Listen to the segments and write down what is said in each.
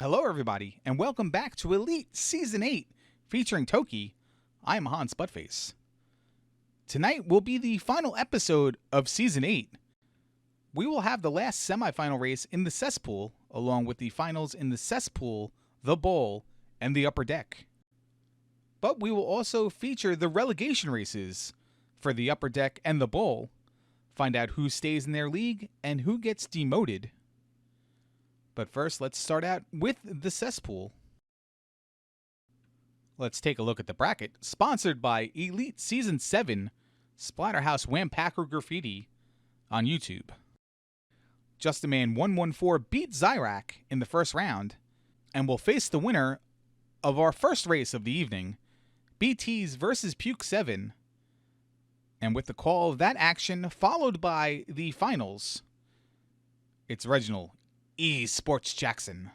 Hello everybody, and welcome back to Elite Season 8, featuring Toki. I'm Hans Buttface. Tonight will be the final episode of Season 8. We will have the last semifinal race in the Cesspool, along with the finals in the Cesspool, the Bowl, and the Upper Deck. But we will also feature the relegation races for the Upper Deck and the Bowl, find out who stays in their league and who gets demoted. But first, let's start out with the Cesspool. Let's take a look at the bracket, sponsored by Elite Season 7, Splatterhouse Wampacker Graffiti on YouTube. JustAman114 beat Zyrak in the first round, and will face the winner of our first race of the evening, BTs versus Puke 7. And with the call of that action, followed by the finals, it's Reginald Sports Jackson.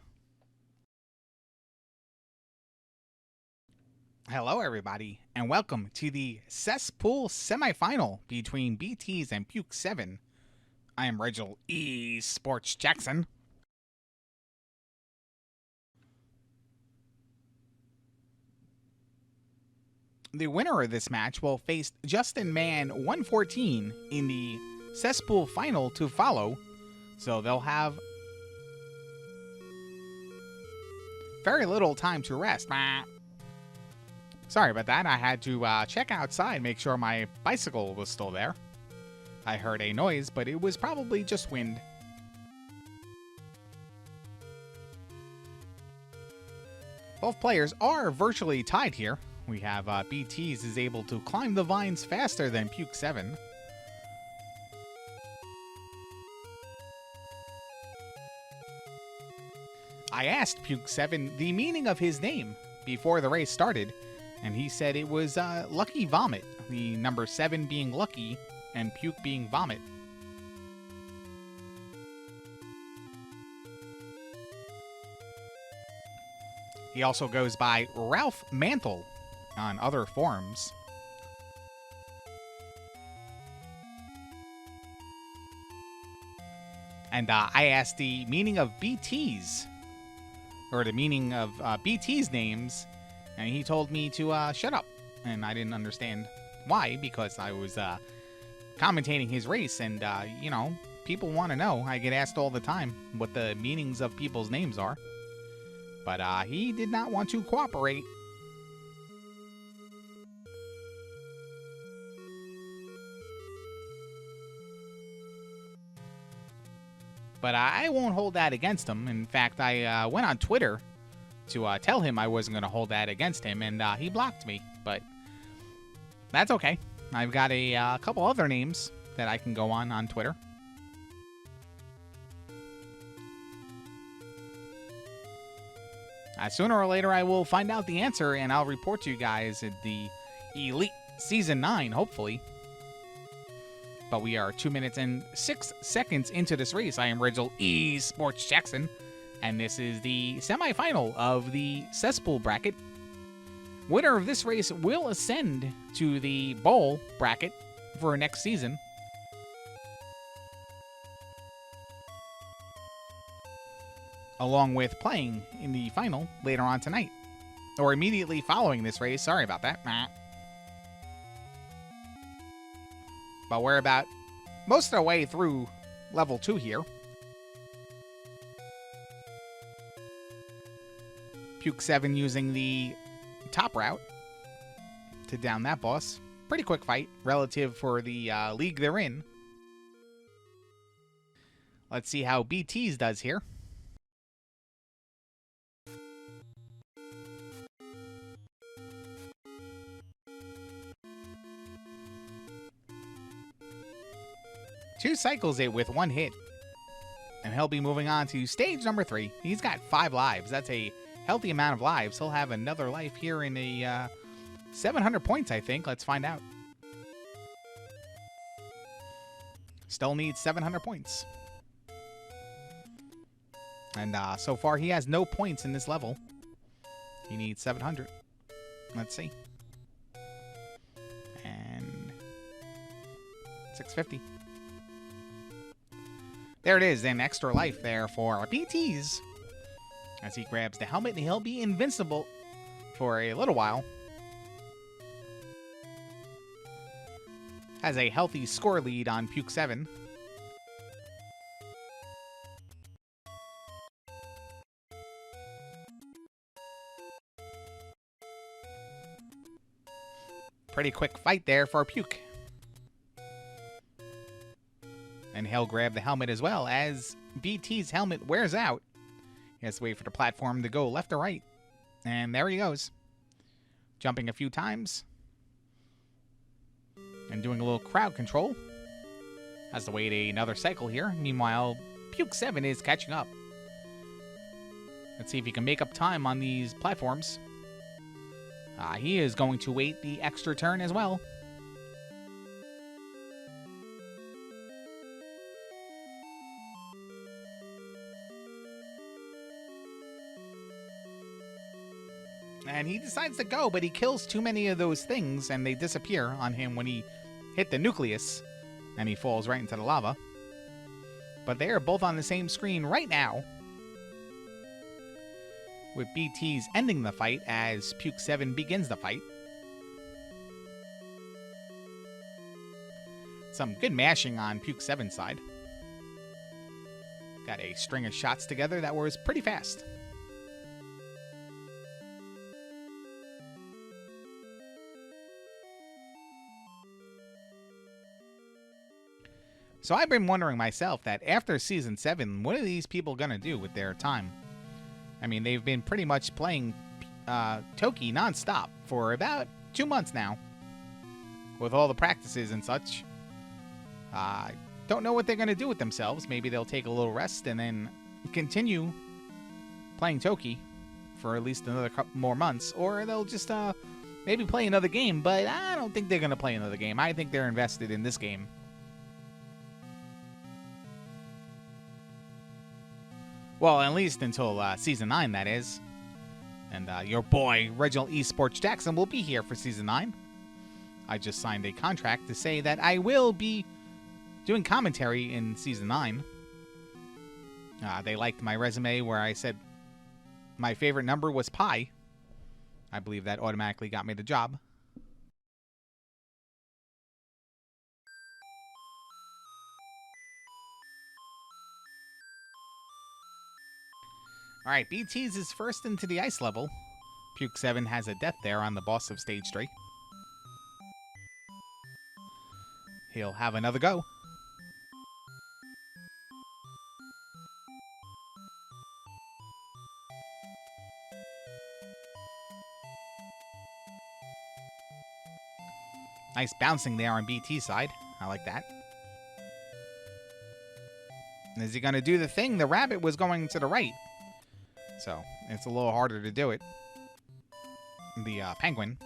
Hello everybody, and welcome to the Cesspool semifinal between BTs and Puke 7. I am Reginald Sports Jackson. The winner of this match will face JustinMan114 in the Cesspool final to follow, so they'll have very little time to rest. Sorry about that. I had to check outside, make sure my bicycle was still there. I heard a noise, but it was probably just wind. Both players are virtually tied here. We have BTs is able to climb the vines faster than Puke 7. I asked Puke 7 the meaning of his name before the race started, and he said it was Lucky Vomit, the number 7 being lucky and Puke being vomit. He also goes by Ralph Mantle on other forums. And I asked the meaning of BTs, or the meaning of BT's names, and he told me to shut up. And I didn't understand why, because I was commentating his race, and, you know, people want to know. I get asked all the time what the meanings of people's names are. But he did not want to cooperate. But I won't hold that against him. In fact, I went on Twitter to tell him I wasn't going to hold that against him, and he blocked me. But that's okay. I've got a couple other names that I can go on Twitter. Sooner or later, I will find out the answer, and I'll report to you guys at the Elite Season 9, hopefully. But we are 2 minutes and 6 seconds into this race. I am Reginald Sports Jackson, and this is the semifinal of the Cesspool bracket. Winner of this race will ascend to the Bowl bracket for next season. Along with playing in the final later on tonight. Or immediately following this race. Sorry about that. But we're about most of the way through level 2 here. Puke 7 using the top route to down that boss. Pretty quick fight relative for the league they're in. Let's see how BT's does here. Two cycles it with one hit. And he'll be moving on to stage number 3. He's got 5 lives. That's a healthy amount of lives. He'll have another life here in a 700 points, I think. Let's find out. Still needs 700 points. And so far, he has no points in this level. He needs 700. Let's see. And 650. There it is, an extra life there for BTs. as he grabs the helmet, and he'll be invincible for a little while. Has a healthy score lead on Puke 7. Pretty quick fight there for Puke. And he'll grab the helmet as well. As BT's helmet wears out, he has to wait for the platform to go left or right. And there he goes. Jumping a few times. And doing a little crowd control. Has to wait another cycle here. Meanwhile, Puke 7 is catching up. Let's see if he can make up time on these platforms. He is going to wait the extra turn as well. And he decides to go, but he kills too many of those things, and they disappear on him when he hit the nucleus, and he falls right into the lava. But they are both on the same screen right now, with BT's ending the fight as Puke 7 begins the fight. Some good mashing on Puke 7's side. Got a string of shots together that was pretty fast. So I've been wondering myself that after Season 7, what are these people going to do with their time? I mean, they've been pretty much playing Toki nonstop for about 2 months now, with all the practices and such. Don't know what they're going to do with themselves. Maybe they'll take a little rest and then continue playing Toki for at least another couple more months. Or they'll just maybe play another game, but I don't think they're going to play another game. I think they're invested in this game. Well, at least until Season 9, that is. And your boy, Reginald Esports Jackson, will be here for Season 9. I just signed a contract to say that I will be doing commentary in Season 9. They liked my resume where I said my favorite number was pi. I believe that automatically got me the job. Alright, BT's is first into the ice level. Puke 7 has a death there on the boss of Stage 3. He'll have another go. Nice bouncing there on BT's side. I like that. Is he going to do the thing? The rabbit was going to the right. So, it's a little harder to do it. The penguin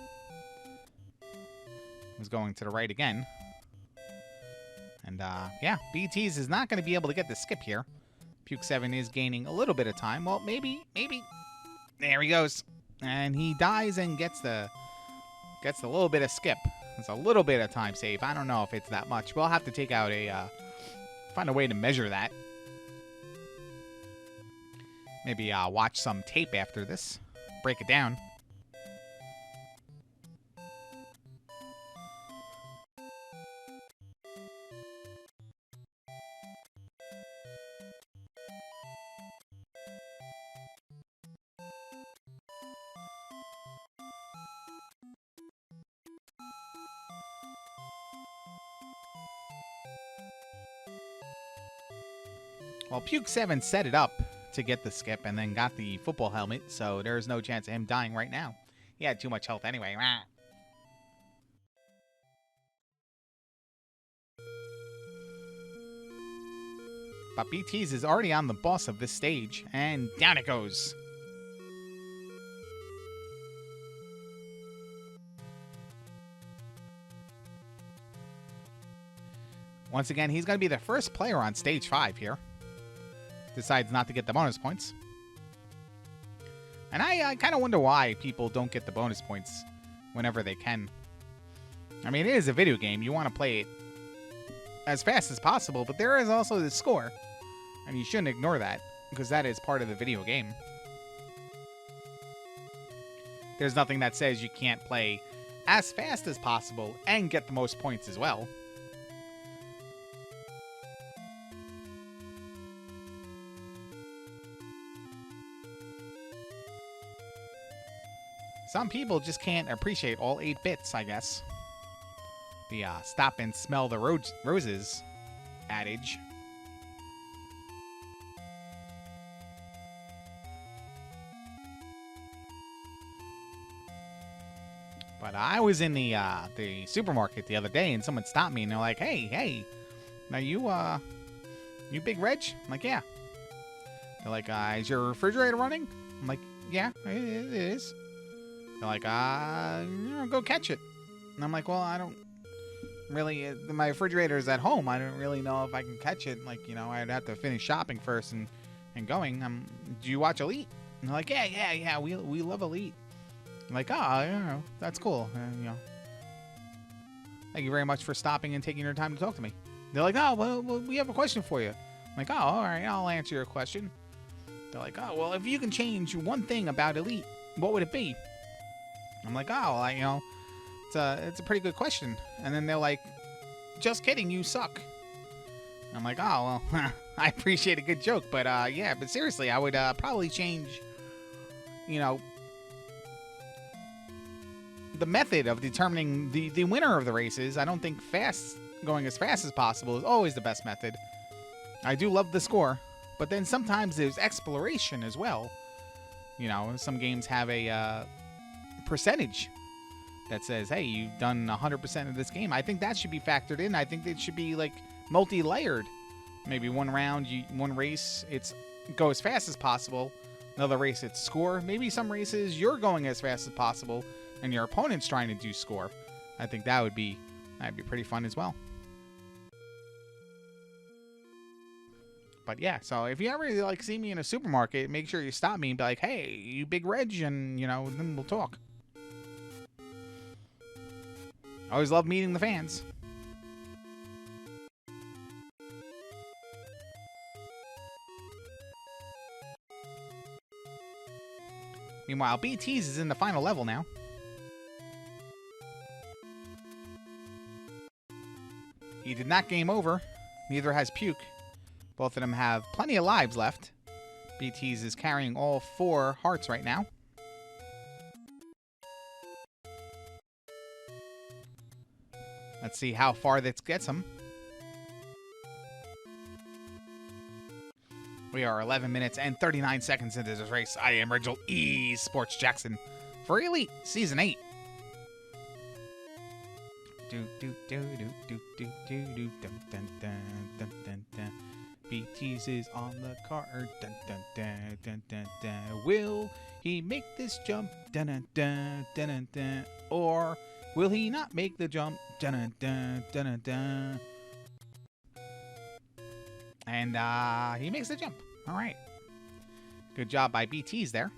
was going to the right again. And, yeah, BT's is not going to be able to get the skip here. Puke 7 is gaining a little bit of time. Well, maybe. There he goes. And he dies and gets a little bit of skip. It's a little bit of time save. I don't know if it's that much. We'll have to take out find a way to measure that. Maybe watch some tape after this. Break it down. Well, Puke 7 set it up to get the skip and then got the football helmet, so there's no chance of him dying right now. He had too much health anyway. But BT's is already on the boss of this stage, and down it goes. Once again, he's going to be the first player on stage 5 here. Decides not to get the bonus points. And I kind of wonder why people don't get the bonus points whenever they can. I mean, it is a video game. You want to play it as fast as possible, but there is also the score. And you shouldn't ignore that, because that is part of the video game. there's nothing that says you can't play as fast as possible and get the most points as well. Some people just can't appreciate all 8 bits, I guess. The stop and smell the roses adage. But I was in the supermarket the other day, and someone stopped me, and they're like, "Hey, now you Big Reg?" I'm like, "Yeah." They're like, "Is your refrigerator running?" I'm like, "Yeah, it is." They're like, go catch it. And I'm like, well, I don't really, my refrigerator's at home. I don't really know if I can catch it. Like, I'd have to finish shopping first and going. Do you watch Elite? And they're like, yeah, we love Elite. I'm like, that's cool. Thank you very much for stopping and taking your time to talk to me. They're like, oh, well, we have a question for you. I'm like, oh, all right, I'll answer your question. They're like, oh, well, if you can change one thing about Elite, what would it be? I'm like, oh, it's a pretty good question. And then they're like, just kidding, you suck. I'm like, oh, well, I appreciate a good joke, but yeah, but seriously, I would probably change, the method of determining the winner of the races. I don't think going as fast as possible is always the best method. I do love the score, but then sometimes there's exploration as well. Some games have a percentage that says, hey, you've done 100% of this game. I think that should be factored in. I think it should be like multi-layered. Maybe one race it's go as fast as possible, another race it's score. Maybe some races you're going as fast as possible and your opponent's trying to do score. I think that'd be pretty fun as well. But yeah, so if you ever see me in a supermarket, make sure you stop me and be like, hey, you Big Reg, and then we'll talk. I always love meeting the fans. Meanwhile, BT's is in the final level now. He did not game over. Neither has Puke. Both of them have plenty of lives left. BT's is carrying all 4 hearts right now. Let's see how far this gets him. We are 11 minutes and 39 seconds into this race. I am Reginald E. Sports Jackson for Elite Season 8. BT's is on the car. Dun, dun, dun, dun, dun, dun. Will he make this jump? Dun, dun, dun, dun, dun, dun. Or will he not make the jump? Dun, dun, dun, dun, dun. And he makes the jump. All right. Good job by BT's there.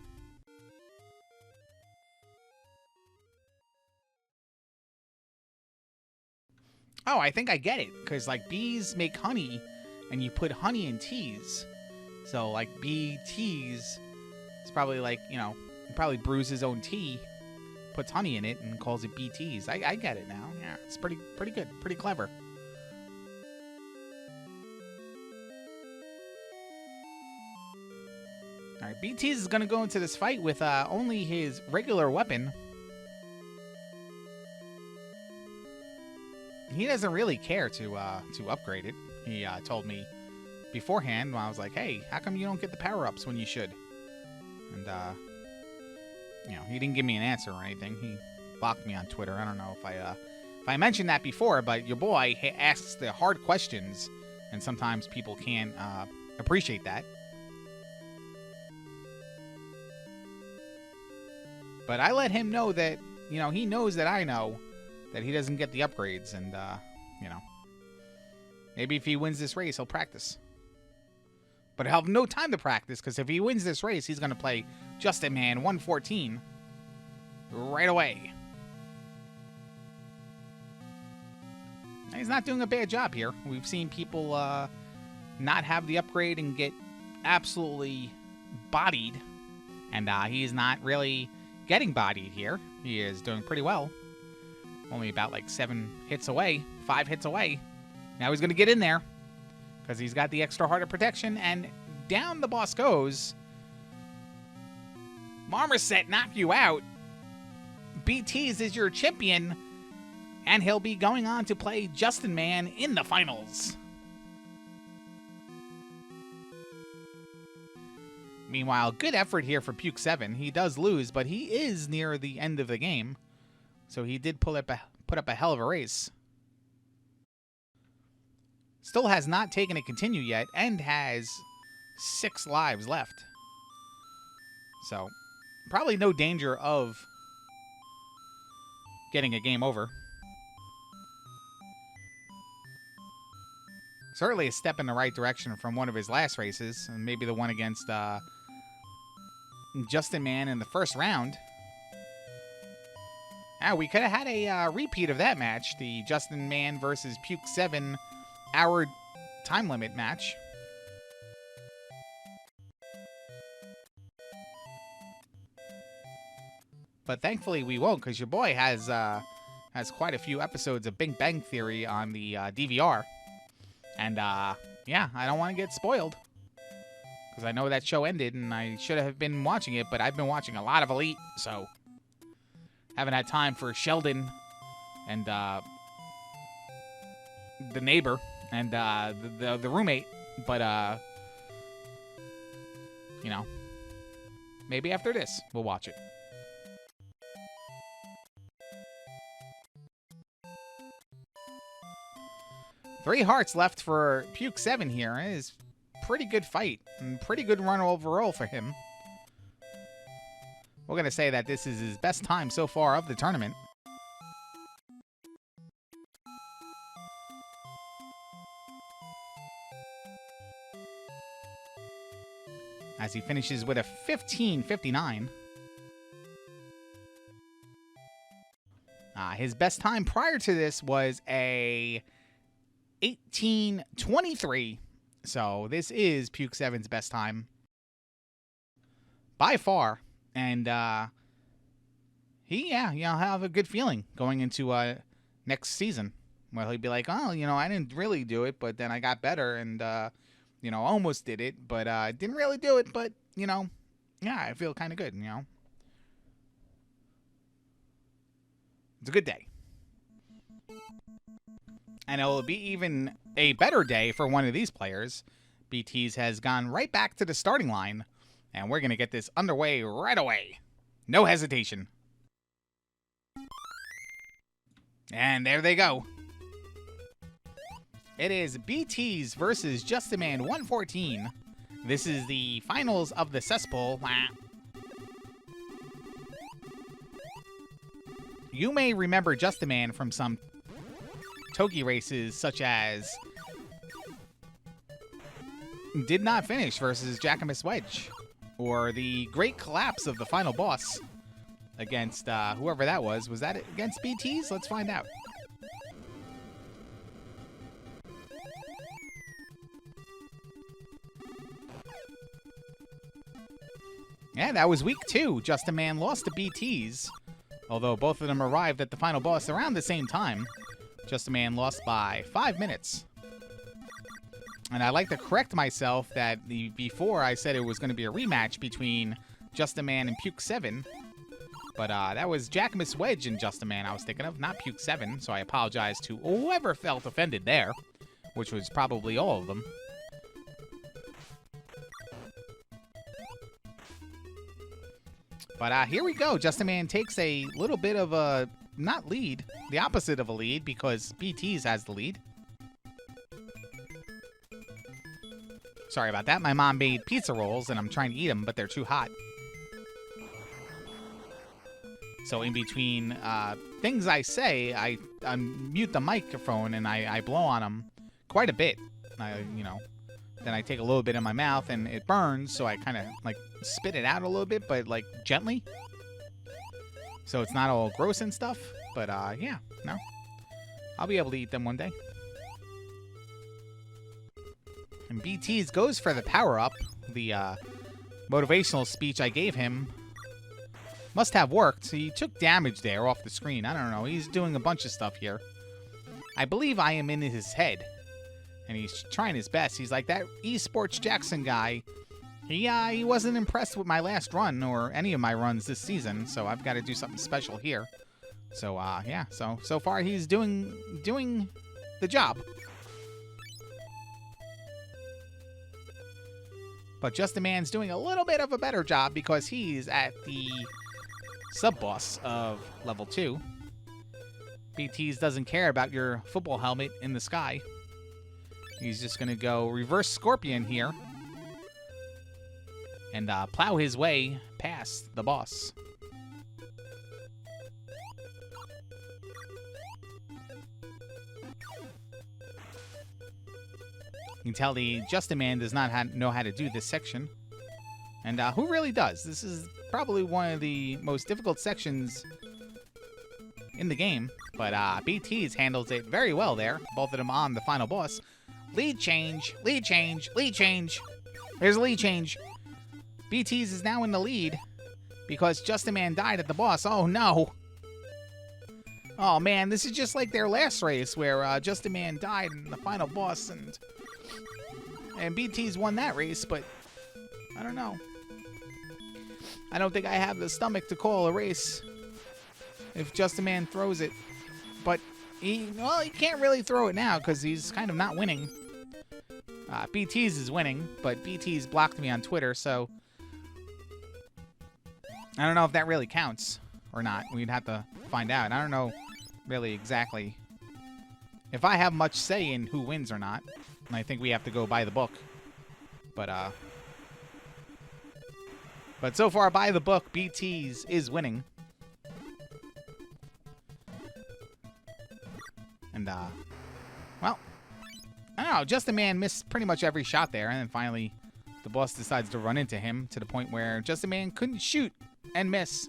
Oh, I think I get it. Because, bees make honey, and you put honey in teas. So, BT's, it's probably he probably brews his own tea, puts honey in it, and calls it BT's. I get it now. Yeah, it's pretty good. Pretty clever. All right, BT's is going to go into this fight with only his regular weapon. He doesn't really care to upgrade it. He told me beforehand when I was like, hey, how come you don't get the power-ups when you should? And, he didn't give me an answer or anything. He blocked me on Twitter. I don't know if I mentioned that before, but your boy asks the hard questions, and sometimes people can't appreciate that. But I let him know that, he knows that I know that he doesn't get the upgrades, and, maybe if he wins this race, he'll practice. But he'll have no time to practice, because if he wins this race, he's going to play Justin Man 114 right away. He's not doing a bad job here. We've seen people not have the upgrade and get absolutely bodied, and he's not really getting bodied here. He is doing pretty well. Only about like 7 hits away, 5 hits away. Now he's going to get in there because he's got the extra heart of protection, and down the boss goes. Marmoset knock you out. BTs is your champion, and he'll be going on to play Justin Man in the finals. Meanwhile, good effort here for Puke 7. He does lose, but he is near the end of the game, so he did put up a hell of a race. Still has not taken a continue yet, and has 6 lives left. So, probably no danger of getting a game over. Certainly a step in the right direction from one of his last races, and maybe the one against Justin Man in the first round. We could have had a repeat of that match, the Justin Man versus Puke 7 hour time limit match. But thankfully we won't, because your boy has quite a few episodes of Big Bang Theory on the DVR. And, yeah, I don't want to get spoiled. Because I know that show ended, and I should have been watching it, but I've been watching a lot of Elite, so haven't had time for Sheldon and the neighbor and the roommate. But, you know, maybe after this we'll watch it. Three hearts left for Puke 7 here. It is pretty good fight and pretty good run overall for him. We're going to say that this is his best time so far of the tournament. As he finishes with a 15:59. His best time prior to this was a 18:23. So this is Puke 7's best time by far. And he'll have a good feeling going into next season. Well, he'll be like, oh, you know, I didn't really do it, but then I got better and, you know, almost did it, but I didn't really do it. But, you know, yeah, I feel kind of good, you know. It's a good day. And it'll be even a better day for one of these players. BTs has gone right back to the starting line, and we're going to get this underway right away. No hesitation. And there they go. It is BTs versus Justin Man 114. This is the finals of the Cesspool. You may remember Justin Man from some Toki races, such as did not finish versus Jackamus Wedge, or the great collapse of the final boss against whoever that was. Was that against BTs? Let's find out. Yeah, that was week 2. Justin Man lost to BTs, although both of them arrived at the final boss around the same time. Justin Man lost by 5 minutes. And I'd like to correct myself that before I said it was going to be a rematch between Justin Man and Puke 7. But that was Jackamus Wedge and Justin Man I was thinking of, not Puke 7. So I apologize to whoever felt offended there, which was probably all of them. But here we go. Justin Man takes a little bit of a, not lead, the opposite of a lead, because BTs has the lead. Sorry about that. My mom made pizza rolls, and I'm trying to eat them, but they're too hot. So in between things I say, I mute the microphone, and I blow on them quite a bit. You know, then I take a little bit in my mouth, and it burns, so I kind of, like, spit it out a little bit, but, like, gently. So it's not all gross and stuff. But, yeah, no. I'll be able to eat them one day. And BTs goes for the power-up. The motivational speech I gave him Must have worked. He took damage there off the screen. I don't know. He's doing a bunch of stuff here. I believe I am in his head. And he's trying his best. He's like that eSports Jackson guy. He wasn't impressed with my last run or any of my runs this season. So I've got to do something special here. So, yeah. So far he's doing the job. But Just a Man's doing a little bit of a better job because he's at the sub-boss of level 2. BT's doesn't care about your football helmet in the sky. He's just going to go reverse Scorpion here and plow his way past the boss. You can tell the Just a Man does not know how to do this section. And who really does? This is probably one of the most difficult sections in the game. But BT's handles it very well there. Both of them on the final boss. Lead change, lead change, lead change. There's a lead change. BT's is now in the lead because Just a Man died at the boss. Oh, no. Oh, man, this is just like their last race where Just a Man died in the final boss and BT's won that race, but I don't know. I don't think I have the stomach to call a race if Just a Man throws it. But he can't really throw it now because he's kind of not winning. BT's is winning, but BT's blocked me on Twitter, so I don't know if that really counts or not. We'd have to find out. I don't know really exactly if I have much say in who wins or not. And I think we have to go by the book. But so far, by the book, BT's is winning. And, well, I don't know. Just a Man missed pretty much every shot there. And then finally, the boss decides to run into him to the point where Just a Man couldn't shoot and miss.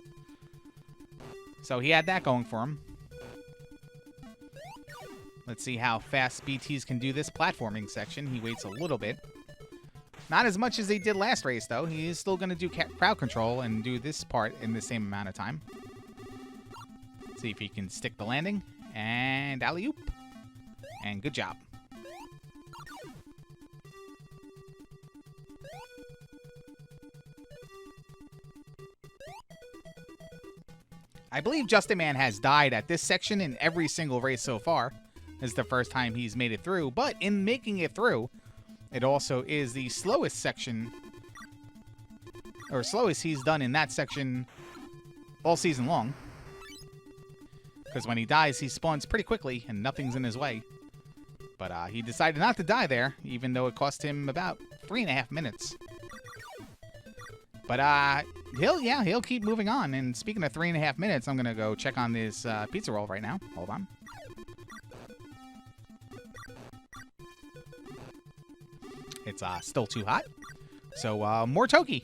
So he had that going for him. Let's see how fast BT's can do this platforming section. He waits a little bit. Not as much as he did last race, though. He is still going to do crowd control and do this part in the same amount of time. See if he can stick the landing. And alley-oop. And good job. I believe Just a Man has died at this section in every single race so far. This is the first time he's made it through. But in making it through, it also is the slowest section, or slowest he's done in that section all season long. Because when he dies, he spawns pretty quickly and nothing's in his way. But he decided not to die there, even though it cost him about 3.5 minutes. But he'll keep moving on. And speaking of 3.5 minutes, I'm going to go check on this pizza roll right now. Hold on. It's still too hot. So, more Toki.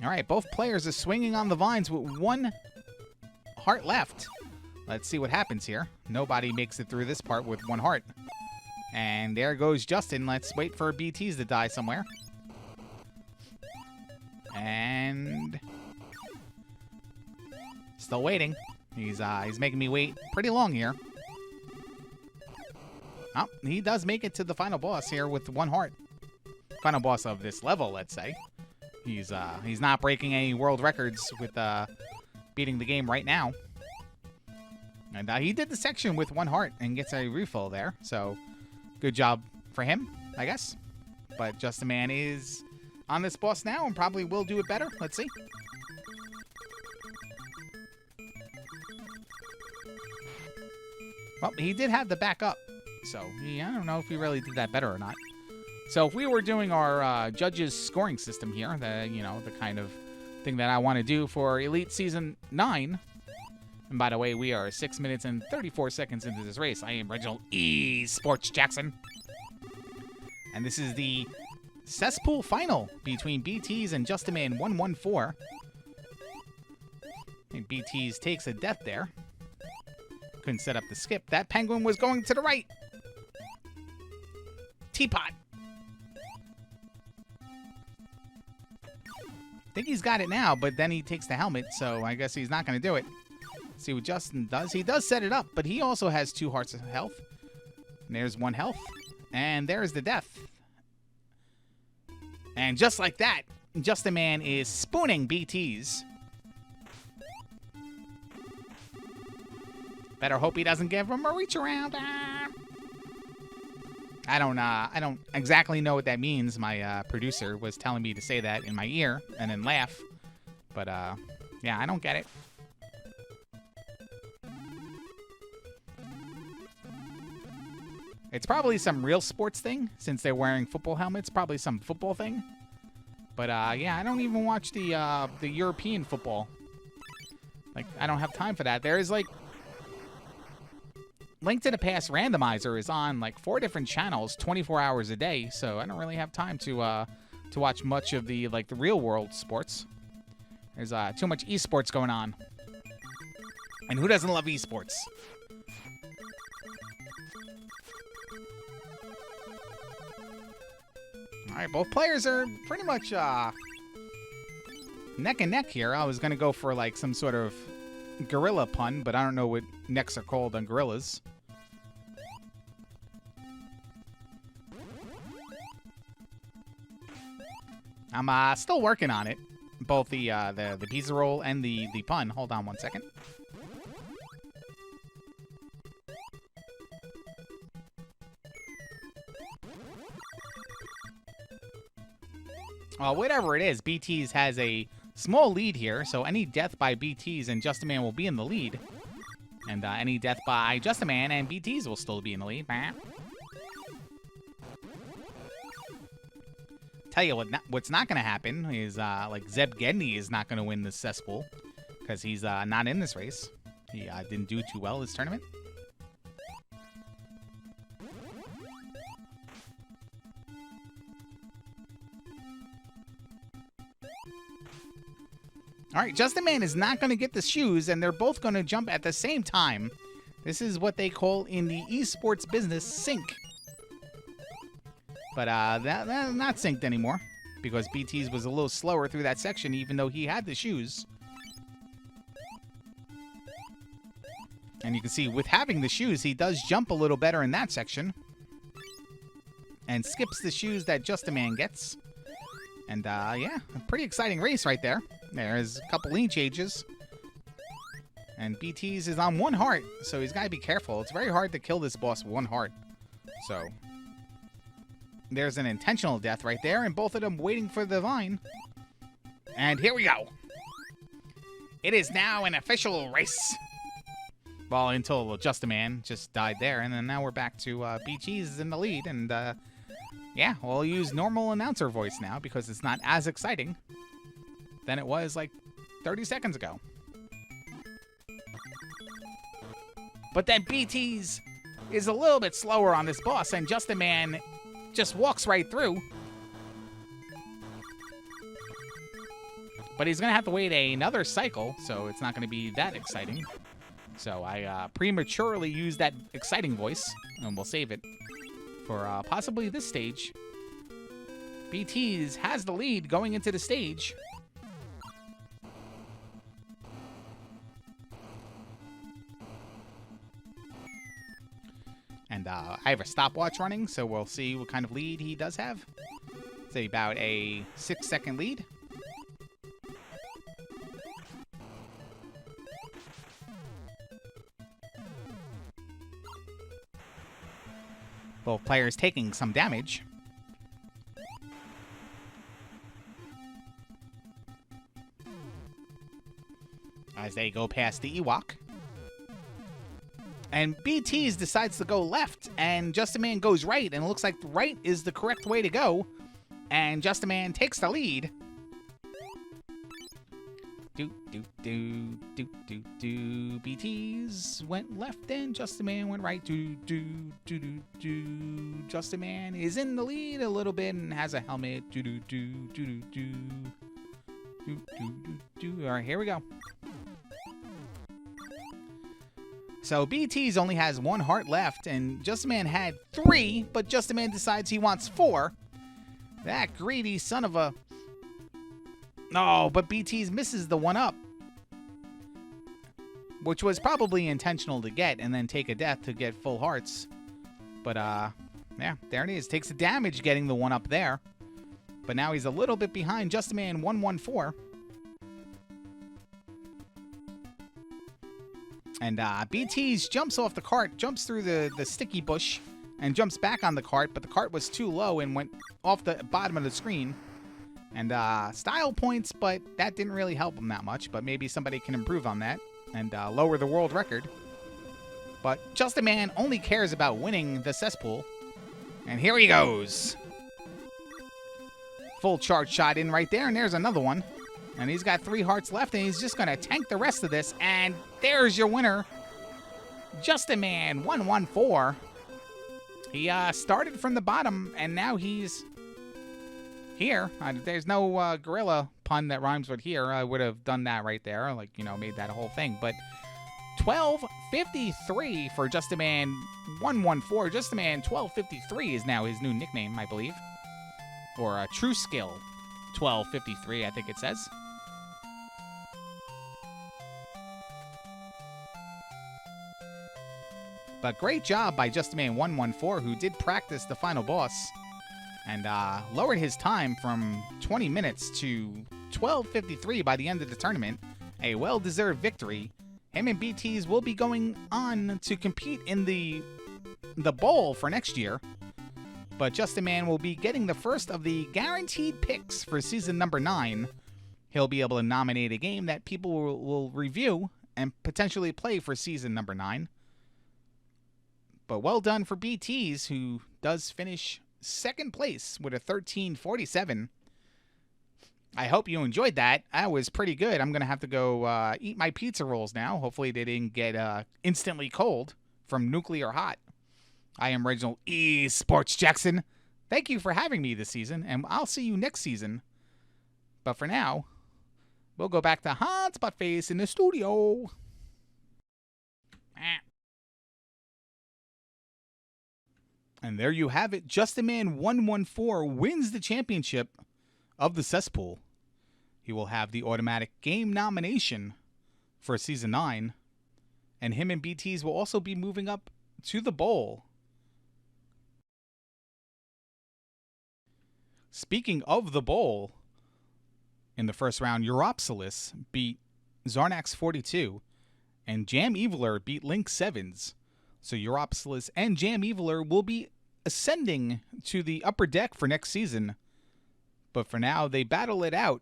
All right, both players are swinging on the vines with 1 heart left. Let's see what happens here. Nobody makes it through this part with 1 heart. And there goes Justin. Let's wait for BT's to die somewhere. And still waiting. He's making me wait pretty long here. Oh, he does make it to the final boss here with 1 heart. Final boss of this level, let's say. He's not breaking any world records with beating the game right now. And he did the section with 1 heart and gets a refill there. So, good job for him, I guess. But Just a Man is on this boss now and probably will do it better. Let's see. Well, he did have the backup. So, yeah, I don't know if he really did that better or not. So, if we were doing our judges scoring system here, the kind of thing that I want to do for Elite Season 9. And by the way, we are 6 minutes and 34 seconds into this race. I am Reginald eSports Jackson. And this is the Cesspool final between BT's and Just a Man 114. And BT's takes a death there. Couldn't set up the skip. That penguin was going to the right. Teapot. think he's got it now, but then he takes the helmet, so I guess he's not going to do it. See what Justin does. He does set it up, but he also has 2 hearts of health. And there's 1 health. And there's the death. And just like that, Justin Man is spooning BTs. Better hope he doesn't give him a reach around. Ah. I don't exactly know what that means. My producer was telling me to say that in my ear and then laugh. But yeah, I don't get it. It's probably some real sports thing, since they're wearing football helmets. Probably some football thing. But yeah, I don't even watch the European football. Like, I don't have time for that. There is like Link to the Past Randomizer is on like 4 different channels, 24 hours a day. So I don't really have time to watch much of the real world sports. There's too much esports going on, and who doesn't love esports? All right, both players are pretty much neck and neck here. I was going to go for like some sort of gorilla pun, but I don't know what necks are called on gorillas. I'm still working on it. Both the pizza roll and the pun. Hold on 1 second. Whatever it is, BTs has a small lead here, so any death by BTs and Justin Man will be in the lead. And any death by Justin Man and BTs will still be in the lead. Tell you what's not going to happen is, like, Zeb Gedney is not going to win the Cesspool, because he's not in this race. He didn't do too well this tournament. All right, Justin Man is not going to get the shoes, and they're both going to jump at the same time. This is what they call in the esports business sync. But that's not synced anymore, because BT's was a little slower through that section, even though he had the shoes. And you can see with having the shoes, he does jump a little better in that section. And skips the shoes that Justin Man gets. And yeah, a pretty exciting race right there. There's a couple lead changes. And BT's is on 1 heart, so he's got to be careful. It's very hard to kill this boss with 1 heart. So there's an intentional death right there, and both of them waiting for the vine. And here we go. It is now an official race. Well, until Justin Man just died there, and then now we're back to BT's in the lead, and yeah, we'll use normal announcer voice now because it's not as exciting than it was like 30 seconds ago. But then BT's is a little bit slower on this boss, and Justin Man just walks right through. But he's going to have to wait another cycle, so it's not going to be that exciting. So I prematurely used that exciting voice, and we'll save it for possibly this stage. BT's has the lead going into the stage. And I have a stopwatch running, so we'll see what kind of lead he does have. Say about a 6-second lead. Both players taking some damage. As they go past the Ewok. And BT's decides to go left, and Justin Man goes right, and it looks like right is the correct way to go. And Justin Man takes the lead. BT's went left, and Justin Man went right. Justin Man is in the lead a little bit and has a helmet. All right, here we go. So BT's only has 1 heart left, and Justin Man had 3, but Justin Man decides he wants 4. That greedy son of a... Oh, but BT's misses the 1-up. Which was probably intentional to get and then take a death to get full hearts. But, yeah, there it is. Takes the damage getting the 1-up there. But now he's a little bit behind Just a Man 114. And BT's jumps off the cart, jumps through the sticky bush, and jumps back on the cart, but the cart was too low and went off the bottom of the screen. And style points, but that didn't really help him that much, but maybe somebody can improve on that and lower the world record. But Just a Man only cares about winning the Cesspool. And here he goes. Full charge shot in right there, and there's another one. And he's got 3 hearts left, and he's just going to tank the rest of this. And there's your winner, Just a Man 114. He started from the bottom, and now he's here. There's no gorilla pun that rhymes with here. I would have done that right there, like, you know, made that a whole thing. But 1253 for Just a Man 114. Just a Man 1253 is now his new nickname, I believe. Or True Skill 1253, I think it says. But great job by Just a Man 114, who did practice the final boss and lowered his time from 20 minutes to 12:53 by the end of the tournament. A well-deserved victory. Him and BTs will be going on to compete in the bowl for next year. But Just a Man will be getting the first of the guaranteed picks for season number 9. He'll be able to nominate a game that people will review and potentially play for season number 9. But well done for BTs, who does finish second place with a 1347. I hope you enjoyed that. That was pretty good. I'm going to have to go eat my pizza rolls now. Hopefully they didn't get instantly cold from nuclear hot. I am Reginald E. Sports Jackson. Thank you for having me this season, and I'll see you next season. But for now, we'll go back to Hans Buttface in the studio. And there you have it. Just a Man 114 wins the championship of the Cesspool. He will have the automatic game nomination for Season 9. And him and BTs will also be moving up to the bowl. Speaking of the bowl, in the first round, Europsilis beat Zarnax 42, and Jam Eviler beat Link Sevens. So Europsilis and Jam Eviler will be ascending to the upper deck for next season. But for now, they battle it out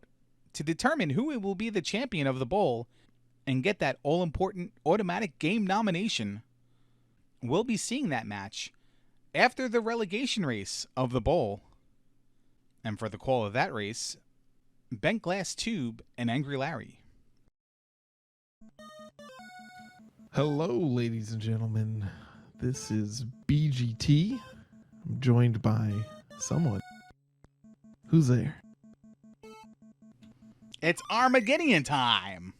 to determine who will be the champion of the bowl and get that all-important automatic game nomination. We'll be seeing that match after the relegation race of the bowl. And for the call of that race, Bent Glass Tube and Angry Larry. Hello, ladies and gentlemen. This is BGT. I'm joined by someone. Who's there? It's Armageddon time.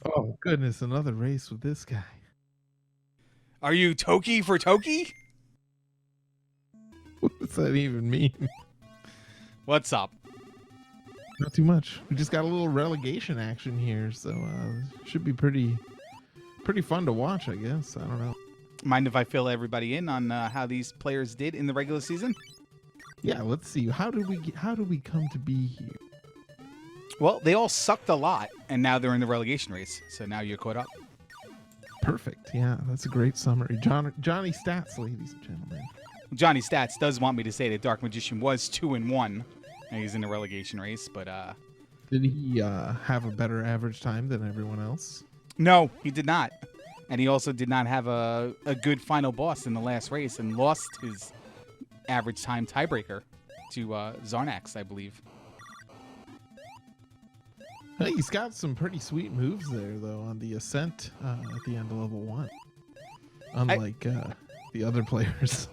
Oh, goodness, another race with this guy. Are you Toki for Toki? What does that even mean? What's up? Not too much. We just got a little relegation action here, so should be pretty fun to watch, I guess. I don't know. Mind if I fill everybody in on how these players did in the regular season? Yeah, let's see. How do we come to be here? Well, they all sucked a lot, and now they're in the relegation race. So now you're caught up. Perfect. Yeah, that's a great summary. Johnny Stats, ladies and gentlemen. Johnny Stats does want me to say that Dark Magician was 2-1, and he's in the relegation race. But did he have a better average time than everyone else? No, he did not. And he also did not have a good final boss in the last race and lost his average time tiebreaker to Zarnax, I believe. Hey, he's got some pretty sweet moves there, though, on the ascent at the end of level 1. Unlike the other players.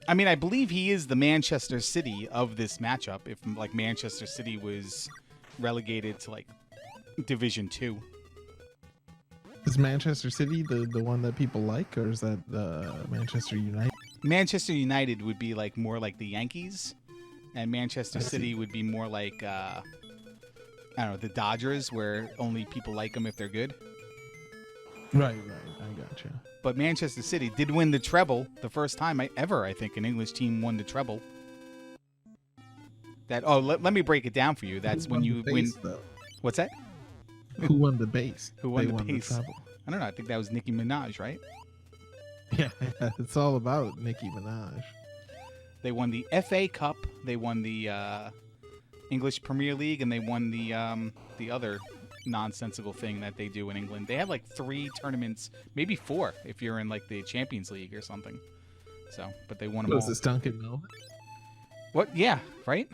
I mean, I believe he is the Manchester City of this matchup. If, like, Manchester City was relegated to, like, Division 2. Is Manchester City the one that people like, or is that Manchester United? Manchester United would be, like, more like the Yankees. And Manchester City would be more like I don't know, the Dodgers, where only people like them if they're good. Right. I gotcha. But Manchester City did win the treble the first time ever, I think, an English team won the treble. Let me break it down for you. That's when you win. Though? What's that? Who won the base? Who won They the base? treble. I don't know. I think that was Nicki Minaj, right? Yeah, it's all about Nicki Minaj. They won the FA Cup. They won the English Premier League, and they won the other nonsensical thing that they do in England. They have like 3 tournaments, maybe 4 if you're in like the Champions League or something. So, but they won them all. Was this Duncan Mill? What? Yeah, right.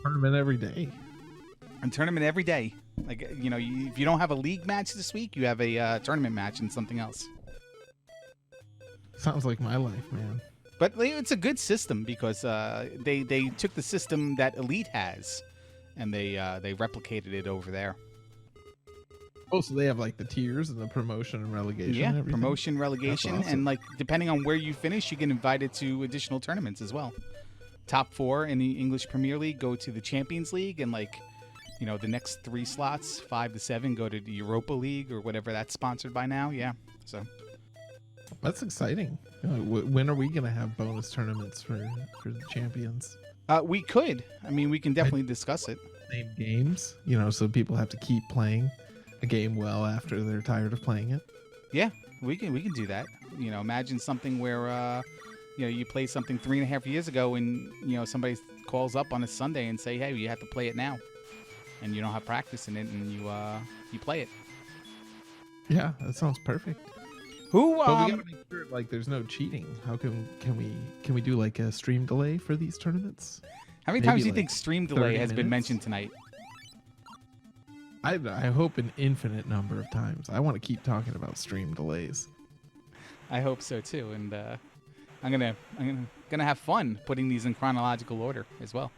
Tournament every day. A tournament every day. Like, you know, if you don't have a league match this week, you have a tournament match and something else. Sounds like my life, man. But it's a good system because they took the system that Elite has, and they replicated it over there. Oh, so they have like the tiers and the promotion and relegation. Yeah, and everything? promotion, relegation, That's awesome. and like depending on where you finish, you get invited to additional tournaments as well. Top 4 in the English Premier League go to the Champions League, and like, you know, the next 3 slots, 5 to 7, go to the Europa League or whatever that's sponsored by now. Yeah, so That's exciting. When are we gonna have bonus tournaments for the champions? we could. I mean, we can definitely discuss it. Same games, you know, so people have to keep playing a game well after they're tired of playing it. Yeah, we can do that. You know, imagine something where you know, you played something 3.5 years ago, and you know somebody calls up on a Sunday and say, "Hey, you have to play it now," and you don't have practice in it, and you play it. Yeah, that sounds perfect. Who? But we gotta make sure like there's no cheating. How can we do like a stream delay for these tournaments? How many maybe times do you like think stream delay 30 has been minutes? mentioned tonight? I hope an infinite number of times. I want to keep talking about stream delays. I hope so too, and I'm gonna have fun putting these in chronological order as well.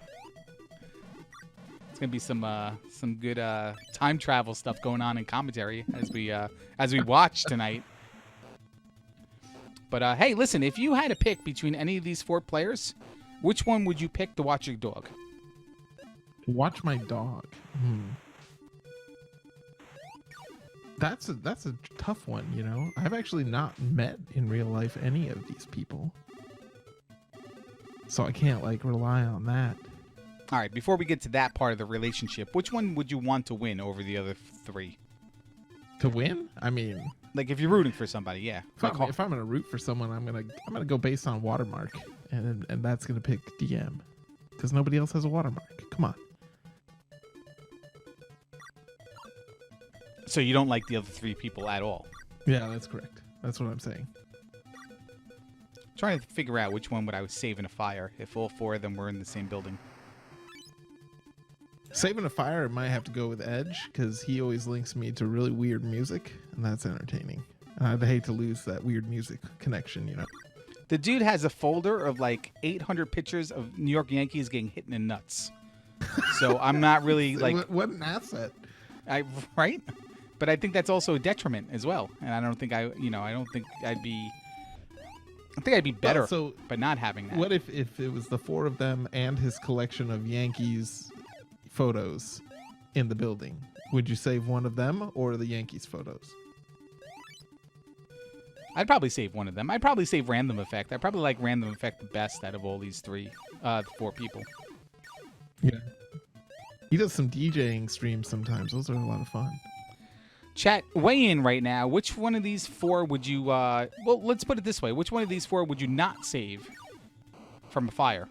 It's gonna be some good time travel stuff going on in commentary as we watch tonight. But hey, listen, if you had to pick between any of these 4 players, which one would you pick to watch your dog? Watch my dog. That's a tough one, you know. I've actually not met in real life any of these people, so I can't like rely on that. All right, before we get to that part of the relationship, which one would you want to win over the other 3? To win, I mean, Like if you're rooting for somebody, yeah. if I'm gonna root for someone, I'm gonna go based on watermark, and that's gonna pick DM, because nobody else has a watermark. Come on. So you don't like the other 3 people at all? Yeah, that's correct. That's what I'm saying. Trying to figure out which one would I save in a fire if all 4 of them were in the same building. Saving a fire, I might have to go with Edge, because he always links me to really weird music, and that's entertaining. And I'd hate to lose that weird music connection, you know. The dude has a folder of like 800 pictures of New York Yankees getting hit in the nuts. So I'm not really like... What an asset. Right? But I think that's also a detriment as well. And I don't think I think I'd be better by not having that. What if it was the 4 of them and his collection of Yankees photos in the building? Would you save one of them or the Yankees photos? I'd probably save one of them. I'd probably save Random Effect. I probably like Random Effect the best out of all these 4 people. Yeah. He does some DJing streams sometimes. Those are a lot of fun. Chat, weigh in right now. Which one of these 4 would you... well, let's put it this way. Which one of these 4 would you not save from a fire?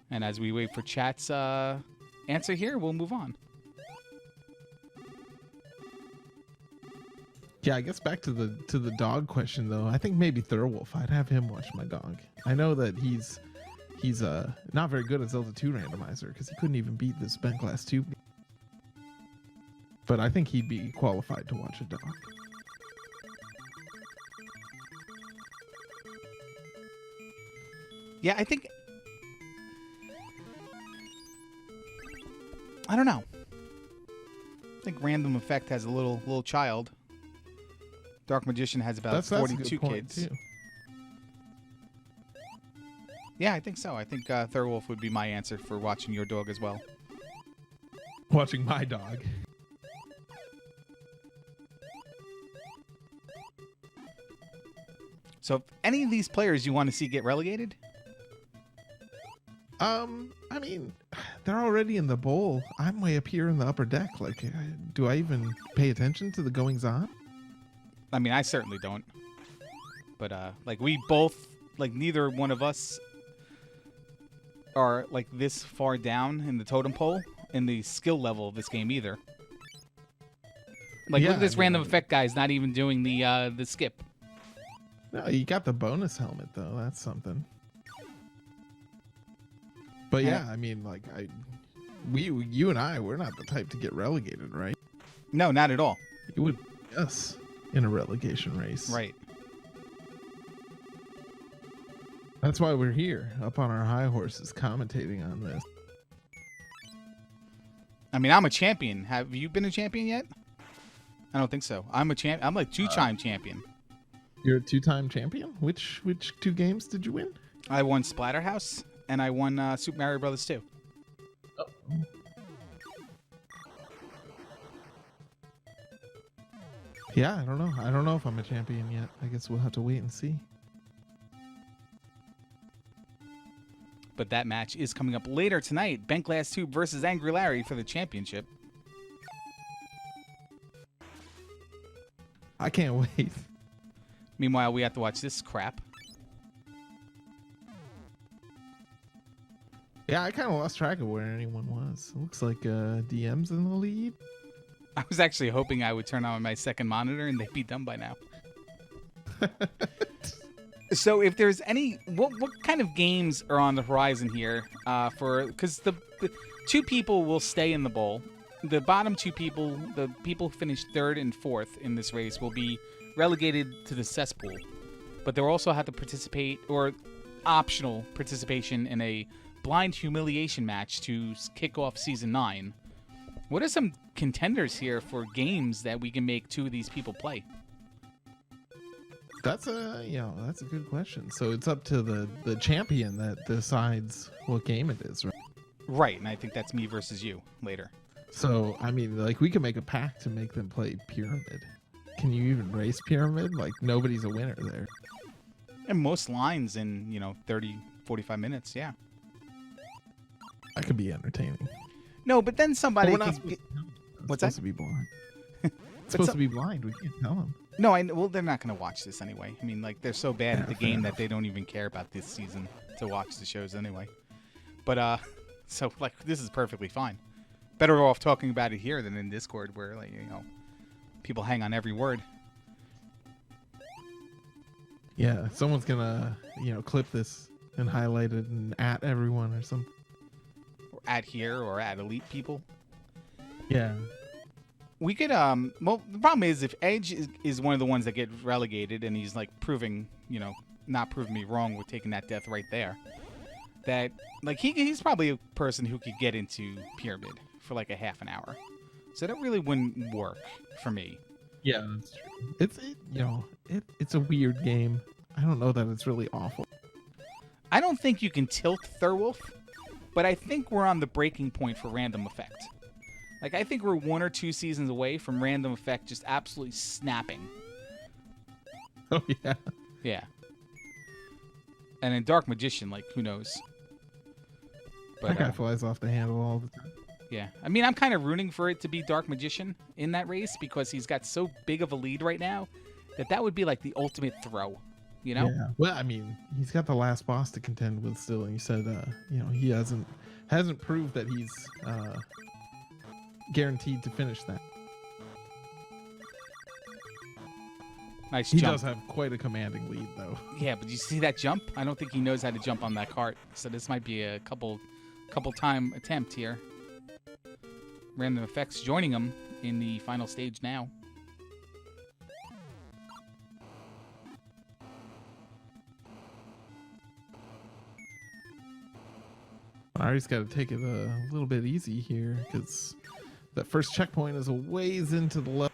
And as we wait for chat's answer here, we'll move on. Yeah, I guess back to the dog question, though. I think maybe Thurwolf. I'd have him watch my dog. I know that he's not very good at Zelda 2 randomizer because he couldn't even beat this Bent Glass 2. But I think he'd be qualified to watch a dog. Yeah, I think... I don't know. I think Random Effect has a little child. Dark Magician has about That's a 42 good point, kids. too. Yeah, I think so. I think Thurwolf would be my answer for watching your dog as well. Watching my dog. So, if any of these players you want to see get relegated? I mean, they're already in the bowl. I'm way up here in the upper deck. Like, do I even pay attention to the goings on? I mean, I certainly don't. But, like, we both, like, neither one of us are, like, this far down in the totem pole in the skill level of this game either. Like, Yeah, look at this I mean, random effect guy's not even doing the skip. No, you got the bonus helmet though. That's something. But yeah, I mean, like, you and I, we're not the type to get relegated, right? No, not at all. It would be us in a relegation race. Right. That's why we're here, up on our high horses, commentating on this. I mean, I'm a champion. Have you been a champion yet? I don't think so. I'm a champ. I'm like two-time champion. You're a two-time champion? Which 2 games did you win? I won Splatterhouse, and I won Super Mario Brothers 2. Oh. Yeah, I don't know. I don't know if I'm a champion yet. I guess we'll have to wait and see. But that match is coming up later tonight. Bent Glass Tube versus Angry Larry for the championship. I can't wait. Meanwhile, we have to watch this crap. Yeah, I kind of lost track of where anyone was. It looks like DM's in the lead. I was actually hoping I would turn on my second monitor and they'd be done by now. So if there's any, what kind of games are on the horizon here? Because the 2 people will stay in the bowl. The bottom 2 people, the people who finish 3rd and 4th in this race, will be relegated to the Cesspool. But they'll also have to participate, or optional participation, in a blind humiliation match to kick off Season 9. What are some contenders here for games that we can make 2 of these people play? That's a good question. So it's up to the champion that decides what game it is, right? Right, and I think that's me versus you later. So, I mean, like, we can make a pact to make them play Pyramid. Can you even race Pyramid? Like, nobody's a winner there. And most lines in, 30, 45 minutes, yeah. That could be entertaining. No, but then somebody But we're not can supposed, What's supposed that? to be blind. It's supposed to be blind. We can't tell them. No, well, they're not going to watch this anyway. I mean, like, they're so bad at the game that they don't even care about this season to watch the shows anyway. But, so, like, this is perfectly fine. Better off talking about it here than in Discord where, like, people hang on every word. Yeah, someone's gonna, clip this and highlight it and at everyone or something. Or at here or at Elite people. Yeah. We could, well, the problem is if Edge is one of the ones that get relegated and he's, like, proving, not proving me wrong with taking that death right there, that, like, he's probably a person who could get into Pyramid for, like, a half an hour. So that really wouldn't work for me. Yeah, that's true. It's a weird game. I don't know that it's really awful. I don't think you can tilt Thurwolf, but I think we're on the breaking point for random effect. Like, I think we're 1 or 2 seasons away from random effect just absolutely snapping. Oh, yeah. Yeah. And in Dark Magician, like, who knows? But, That guy flies off the handle all the time. yeah. I mean, I'm kind of rooting for it to be Dark Magician in that race because he's got so big of a lead right now that would be like the ultimate throw, Yeah. Well, I mean, he's got the last boss to contend with still, and you said, he hasn't proved that he's guaranteed to finish that. Nice He jump. does have quite a commanding lead, though. Yeah, but you see that jump? I don't think he knows how to jump on that cart. So this might be a couple time attempt here. Random effects joining him in the final stage now. Ari's got to take it a little bit easy here because that first checkpoint is a ways into the level.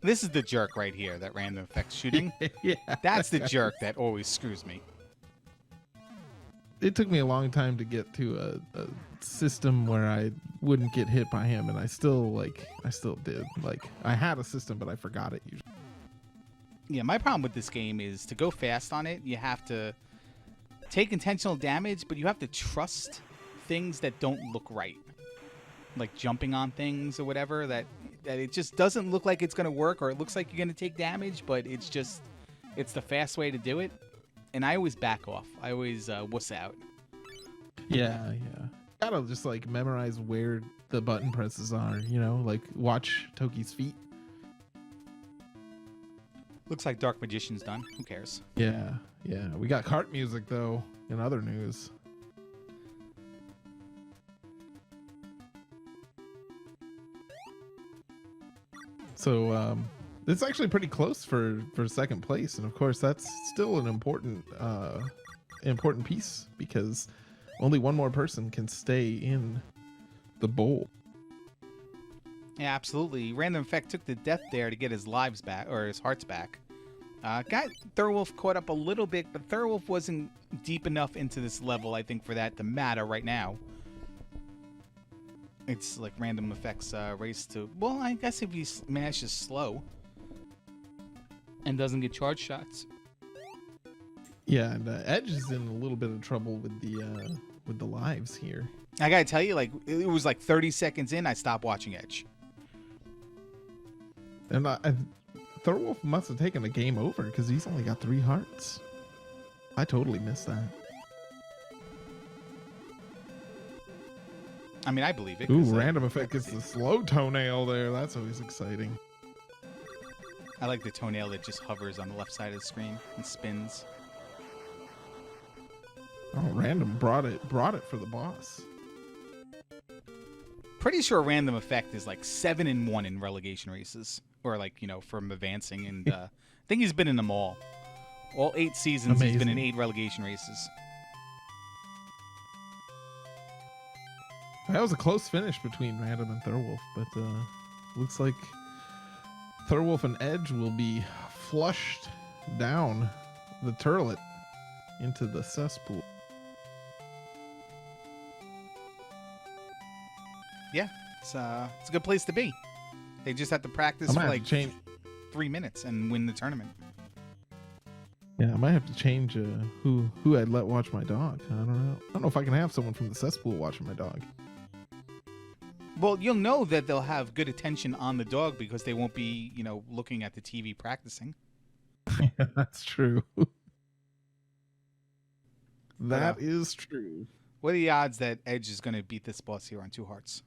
This is the jerk right here, that random effects shooting. Yeah. That's the jerk that always screws me. it took me a long time to get to a system where I wouldn't get hit by him, and I still did. Like, I had a system, but I forgot it usually. Yeah, my problem with this game is to go fast on it, you have to take intentional damage, but you have to trust things that don't look right. Like jumping on things or whatever, that it just doesn't look like it's going to work, or it looks like you're going to take damage, but it's the fast way to do it. And I always back off. I always wuss out. Yeah. Gotta just like memorize where the button presses are, like watch Toki's feet. Looks like Dark Magician's done. Who cares? Yeah. We got cart music though in other news. So it's actually pretty close for second place, and of course that's still an important piece because only one more person can stay in the bowl. Yeah, absolutely. Random Effect took the death there to get his lives back, or his hearts back. Got Thurwolf caught up a little bit, but Thurwolf wasn't deep enough into this level, I think, for that to matter right now. It's like Random Effect's race to... Well, I guess if he manages slow and doesn't get charge shots. Yeah, and Edge is in a little bit of trouble with the lives here. I gotta tell you, like, it was like 30 seconds in, I stopped watching Edge. And Thurwolf must have taken a game over because he's only got 3 hearts. I totally missed that. I mean, I believe it. Ooh, Random Effect gets the slow toenail there. That's always exciting. I like the toenail that just hovers on the left side of the screen and spins. Oh, Random brought it for the boss. Pretty sure Random Effect is like 7-1 in relegation races, or like, from advancing. And I think he's been in them all. All 8 seasons. Amazing. He's been in 8 relegation races. That was a close finish between Random and Thurwolf, but looks like Thurwolf and Edge will be flushed down the turlet into the cesspool. Yeah, it's a good place to be. They just have to practice for like 3 minutes and win the tournament. Yeah, I might have to change who I'd let watch my dog. I don't know. I don't know if I can have someone from the cesspool watching my dog. Well, you'll know that they'll have good attention on the dog because they won't be, looking at the TV practicing. Yeah, that's true. That is true. What are the odds that Edge is going to beat this boss here on 2 hearts?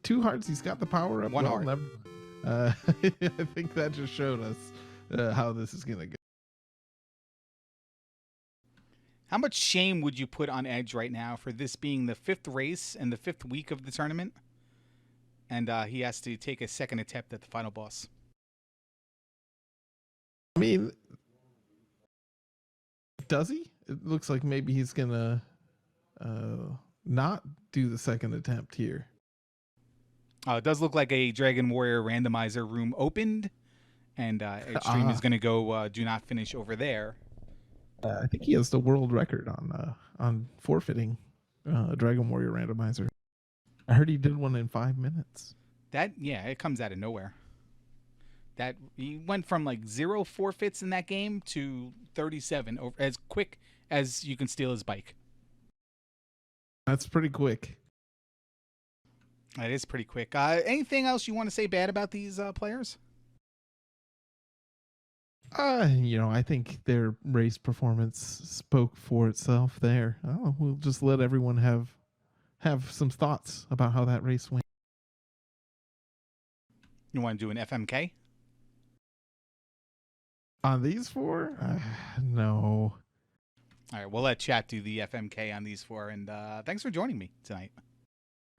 2 hearts. He's got the power up. 1 heart. I think that just showed us how this is going to go. How much shame would you put on Edge right now for this being the 5th race and the 5th week of the tournament? And he has to take a second attempt at the final boss. I mean, does he? It looks like maybe he's going to not do the second attempt here. It does look like a Dragon Warrior randomizer room opened. And Extreme is going to go do not finish over there. I think he has the world record on forfeiting Dragon Warrior randomizer. I heard he did one in 5 minutes. It comes out of nowhere. That he went from like 0 forfeits in that game to 37 as quick as you can steal his bike. That's pretty quick. That is pretty quick. Anything else you want to say bad about these players? I think their race performance spoke for itself there. We'll just let everyone have some thoughts about how that race went. You want to do an FMK? On these 4? No. All right, we'll let chat do the FMK on these 4. And thanks for joining me tonight.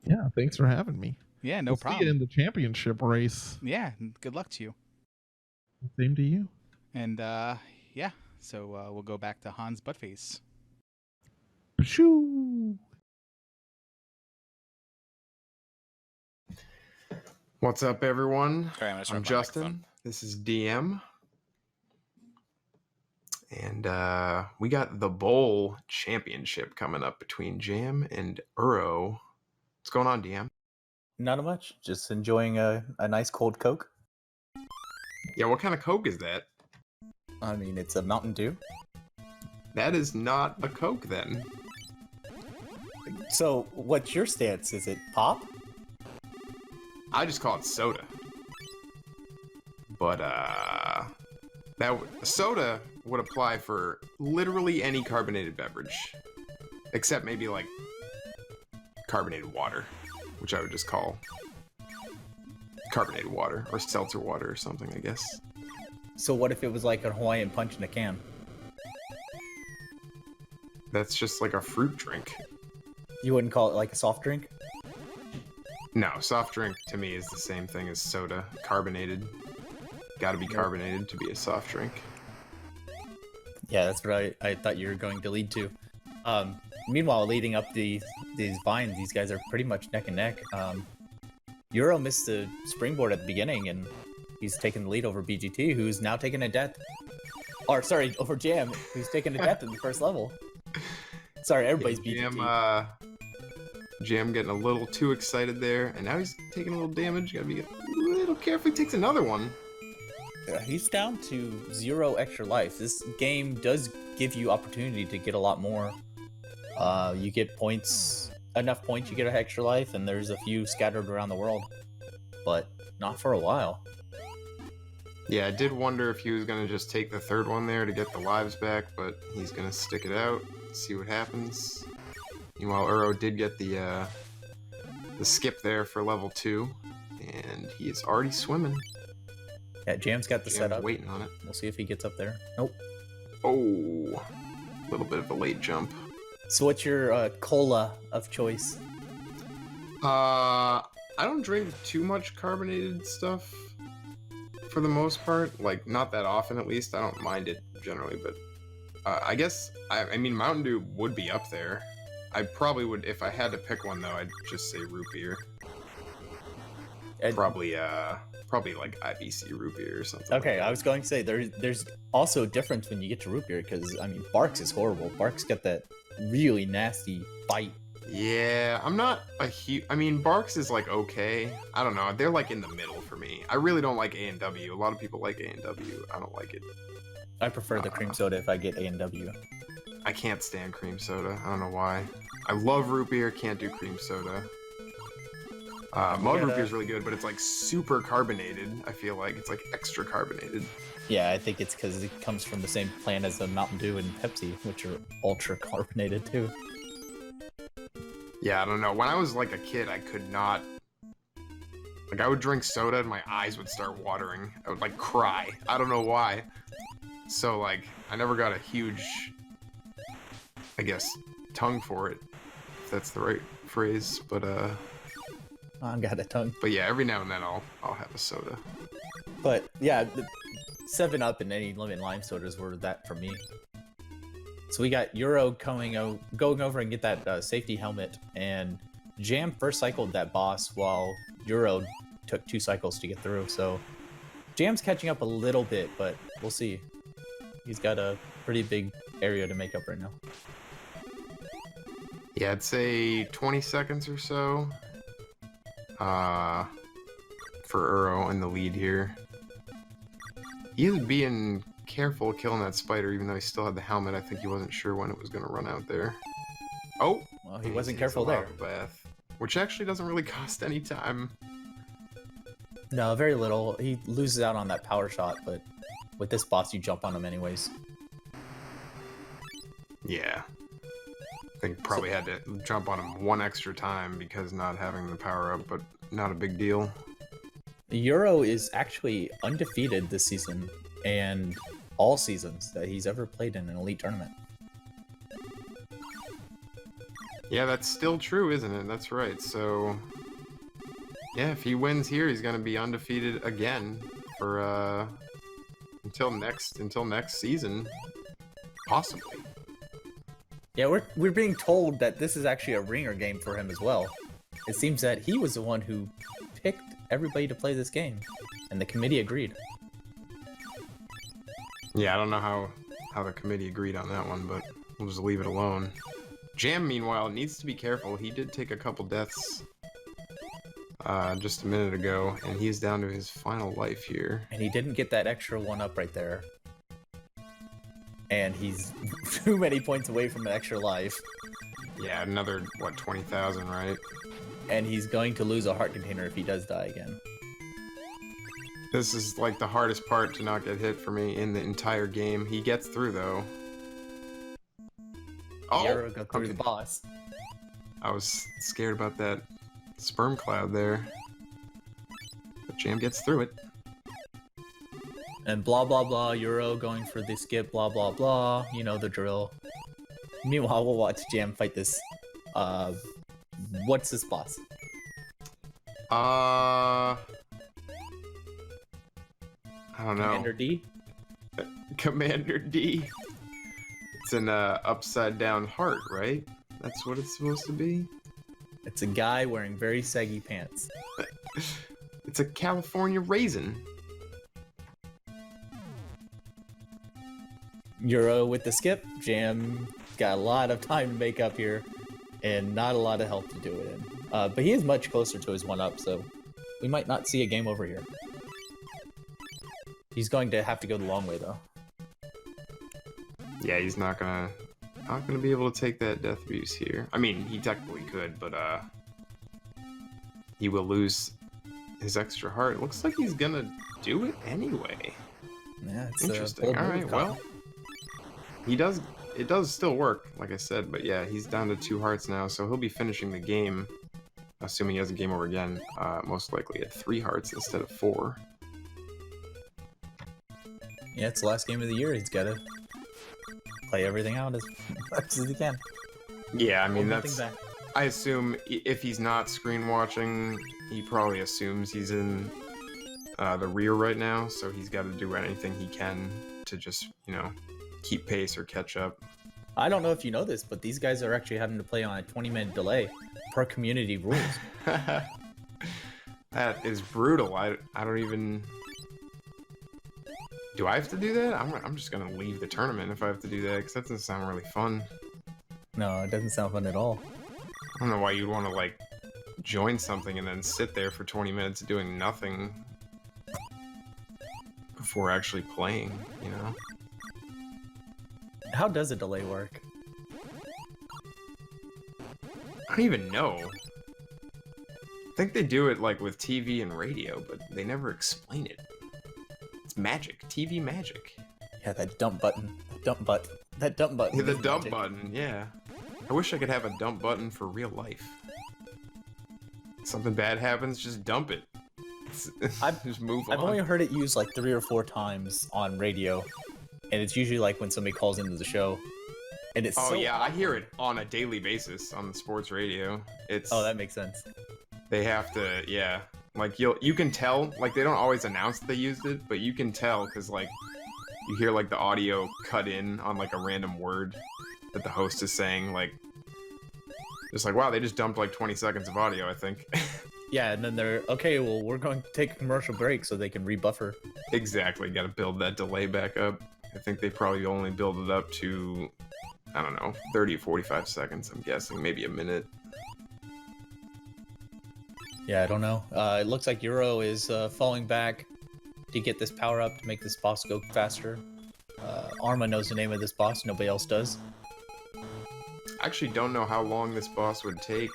Yeah, thanks for having me. Yeah, no problem. See you in the championship race. Yeah, good luck to you. Same to you. And so we'll go back to Hans Buttface. Shoo! What's up, everyone? Sorry, I'm Justin. This is DM. And we got the Bowl Championship coming up between Jam and Uro. What's going on, DM? Not much. Just enjoying a nice cold Coke. Yeah, what kind of Coke is that? I mean, it's a Mountain Dew. That is not a Coke, then. So, what's your stance? Is it pop? I just call it soda. But, soda would apply for literally any carbonated beverage. Except maybe, like, carbonated water, which I would just call carbonated water, or seltzer water or something, I guess. So what if it was like a Hawaiian Punch in a can? That's just like a fruit drink. You wouldn't call it like a soft drink? No, soft drink to me is the same thing as soda. Carbonated. Gotta be carbonated to be a soft drink. Yeah, that's what I thought you were going to lead to. Meanwhile, leading up these vines, these guys are pretty much neck and neck. Euro missed the springboard at the beginning, and he's taken the lead over BGT, who's now taken a death. Or, sorry, over Jam, who's taken a death in the first level. Sorry, everybody's BGT. Jam getting a little too excited there, and now he's taking a little damage. Gotta be a little careful. He takes another one. He's down to 0 extra life. This game does give you opportunity to get a lot more. You get points, enough points, you get an extra life, and there's a few scattered around the world, but not for a while. Yeah, I did wonder if he was gonna just take the third one there to get the lives back, but he's gonna stick it out, see what happens. Meanwhile, Uro did get the skip there for level 2, and he is already swimming. Yeah, Jam's got the setup. Waiting on it. We'll see if he gets up there. Nope. Oh, a little bit of a late jump. So what's your cola of choice? I don't drink too much carbonated stuff for the most part. Like, not that often, at least. I don't mind it generally, but I guess, I mean, Mountain Dew would be up there. I probably would, if I had to pick one, though, I'd just say root beer. Probably like IBC root beer or something. Okay, like I was going to say, there's also a difference when you get to root beer, because, I mean, Barks is horrible. Barks got that really nasty bite. Yeah, I'm not a huge... I mean, Barks is, like, okay. I don't know. They're, like, in the middle for me. I really don't like A&W. A lot of people like A&W. I don't like it. I prefer the cream soda if I get A&W. I can't stand cream soda. I don't know why. I love root beer. Can't do cream soda. Mug root beer is really good, but it's, like, super carbonated, I feel like. It's, like, extra carbonated. Yeah, I think it's because it comes from the same plant as the Mountain Dew and Pepsi, which are ultra carbonated too. Yeah, I don't know. When I was like a kid, I could not... Like, I would drink soda and my eyes would start watering. I would, like, cry. I don't know why. So, like, I never got a huge, I guess, tongue for it, if that's the right phrase. But, I got a tongue. But yeah, every now and then I'll have a soda. But, yeah, the 7-Up and any lemon lime sodas were that for me. So we got Euro going over and get that safety helmet, and Jam first cycled that boss while Euro took 2 cycles to get through. So Jam's catching up a little bit, but we'll see. He's got a pretty big area to make up right now. Yeah, I'd say 20 seconds or so for Uro in the lead here. He is being careful killing that spider, even though he still had the helmet. I think he wasn't sure when it was going to run out there. Oh! Well, he wasn't careful there. Bath, which actually doesn't really cost any time. No, very little. He loses out on that power shot, but with this boss, you jump on him anyways. Yeah. I think probably had to jump on him one extra time because not having the power up, but not a big deal. Euro is actually undefeated this season, and all seasons that he's ever played in an elite tournament. Yeah, that's still true, isn't it? That's right. So, yeah, if he wins here, he's going to be undefeated again for until next season, possibly. Yeah, we're being told that this is actually a ringer game for him as well. It seems that he was the one who picked everybody to play this game, and the committee agreed. Yeah, I don't know how the committee agreed on that one, but we'll just leave it alone. Jam, meanwhile, needs to be careful. He did take a couple deaths just a minute ago, and he's down to his final life here. And he didn't get that extra one up right there. And he's too many points away from an extra life. Yeah, another, what, 20,000, right? And he's going to lose a heart container if he does die again. This is like the hardest part to not get hit for me in the entire game. He gets through, though. Oh, Yarrow got through the boss. I was scared about that sperm cloud there. But Jam gets through it. And blah blah blah, Euro going for the skip, blah blah blah, you know the drill. Meanwhile, we'll watch Jam fight this, what's this boss? I don't know. Commander D? Commander D. It's an upside down heart, right? That's what it's supposed to be? It's a guy wearing very saggy pants. It's a California raisin. Euro with the skip. Jam got a lot of time to make up here, and not a lot of health to do it in. But he is much closer to his 1-up, so we might not see a game over here. He's going to have to go the long way, though. Yeah, he's not gonna be able to take that death abuse here. I mean, he technically could, but he will lose his extra heart. It looks like he's gonna do it anyway. Yeah, it's interesting. All right, well, it does still work, like I said, but yeah, he's down to 2 hearts now, so he'll be finishing the game, assuming he has a game over again, most likely at 3 hearts instead of 4. Yeah, it's the last game of the year. He's got to play everything out as much as he can. Yeah, I mean, Hold nothing back. I assume if he's not screen watching, he probably assumes he's in the rear right now, so he's got to do anything he can to just, keep pace or catch up. I don't know if you know this, but these guys are actually having to play on a 20-minute delay per community rules. That is brutal. I don't even... Do I have to do that? I'm just gonna leave the tournament if I have to do that, because that doesn't sound really fun. No, it doesn't sound fun at all. I don't know why you'd want to, join something and then sit there for 20 minutes doing nothing before actually playing, How does a delay work? I don't even know. I think they do it, with TV and radio, but they never explain it. It's magic. TV magic. Yeah, that dump button. That dump button. Yeah, the is dump magic. button, yeah. I wish I could have a dump button for real life. Something bad happens, just dump it. Just move on. I've only heard it used 3 or 4 times on radio, and it's usually when somebody calls into the show. And it's Oh yeah, I hear it on a daily basis on the sports radio. Oh, that makes sense. They have to, yeah. You can tell, they don't always announce that they used it, but you can tell because you hear the audio cut in on a random word that the host is saying, just wow, they just dumped 20 seconds of audio, I think. Yeah, and then they're okay. Well, we're going to take a commercial break so they can rebuffer. Exactly, got to build that delay back up. I think they probably only build it up to, I don't know, 30 or 45 seconds. I'm guessing, maybe a minute. Yeah, I don't know. It looks like Euro is falling back to get this power up to make this boss go faster. Arma knows the name of this boss. Nobody else does. I actually don't know how long this boss would take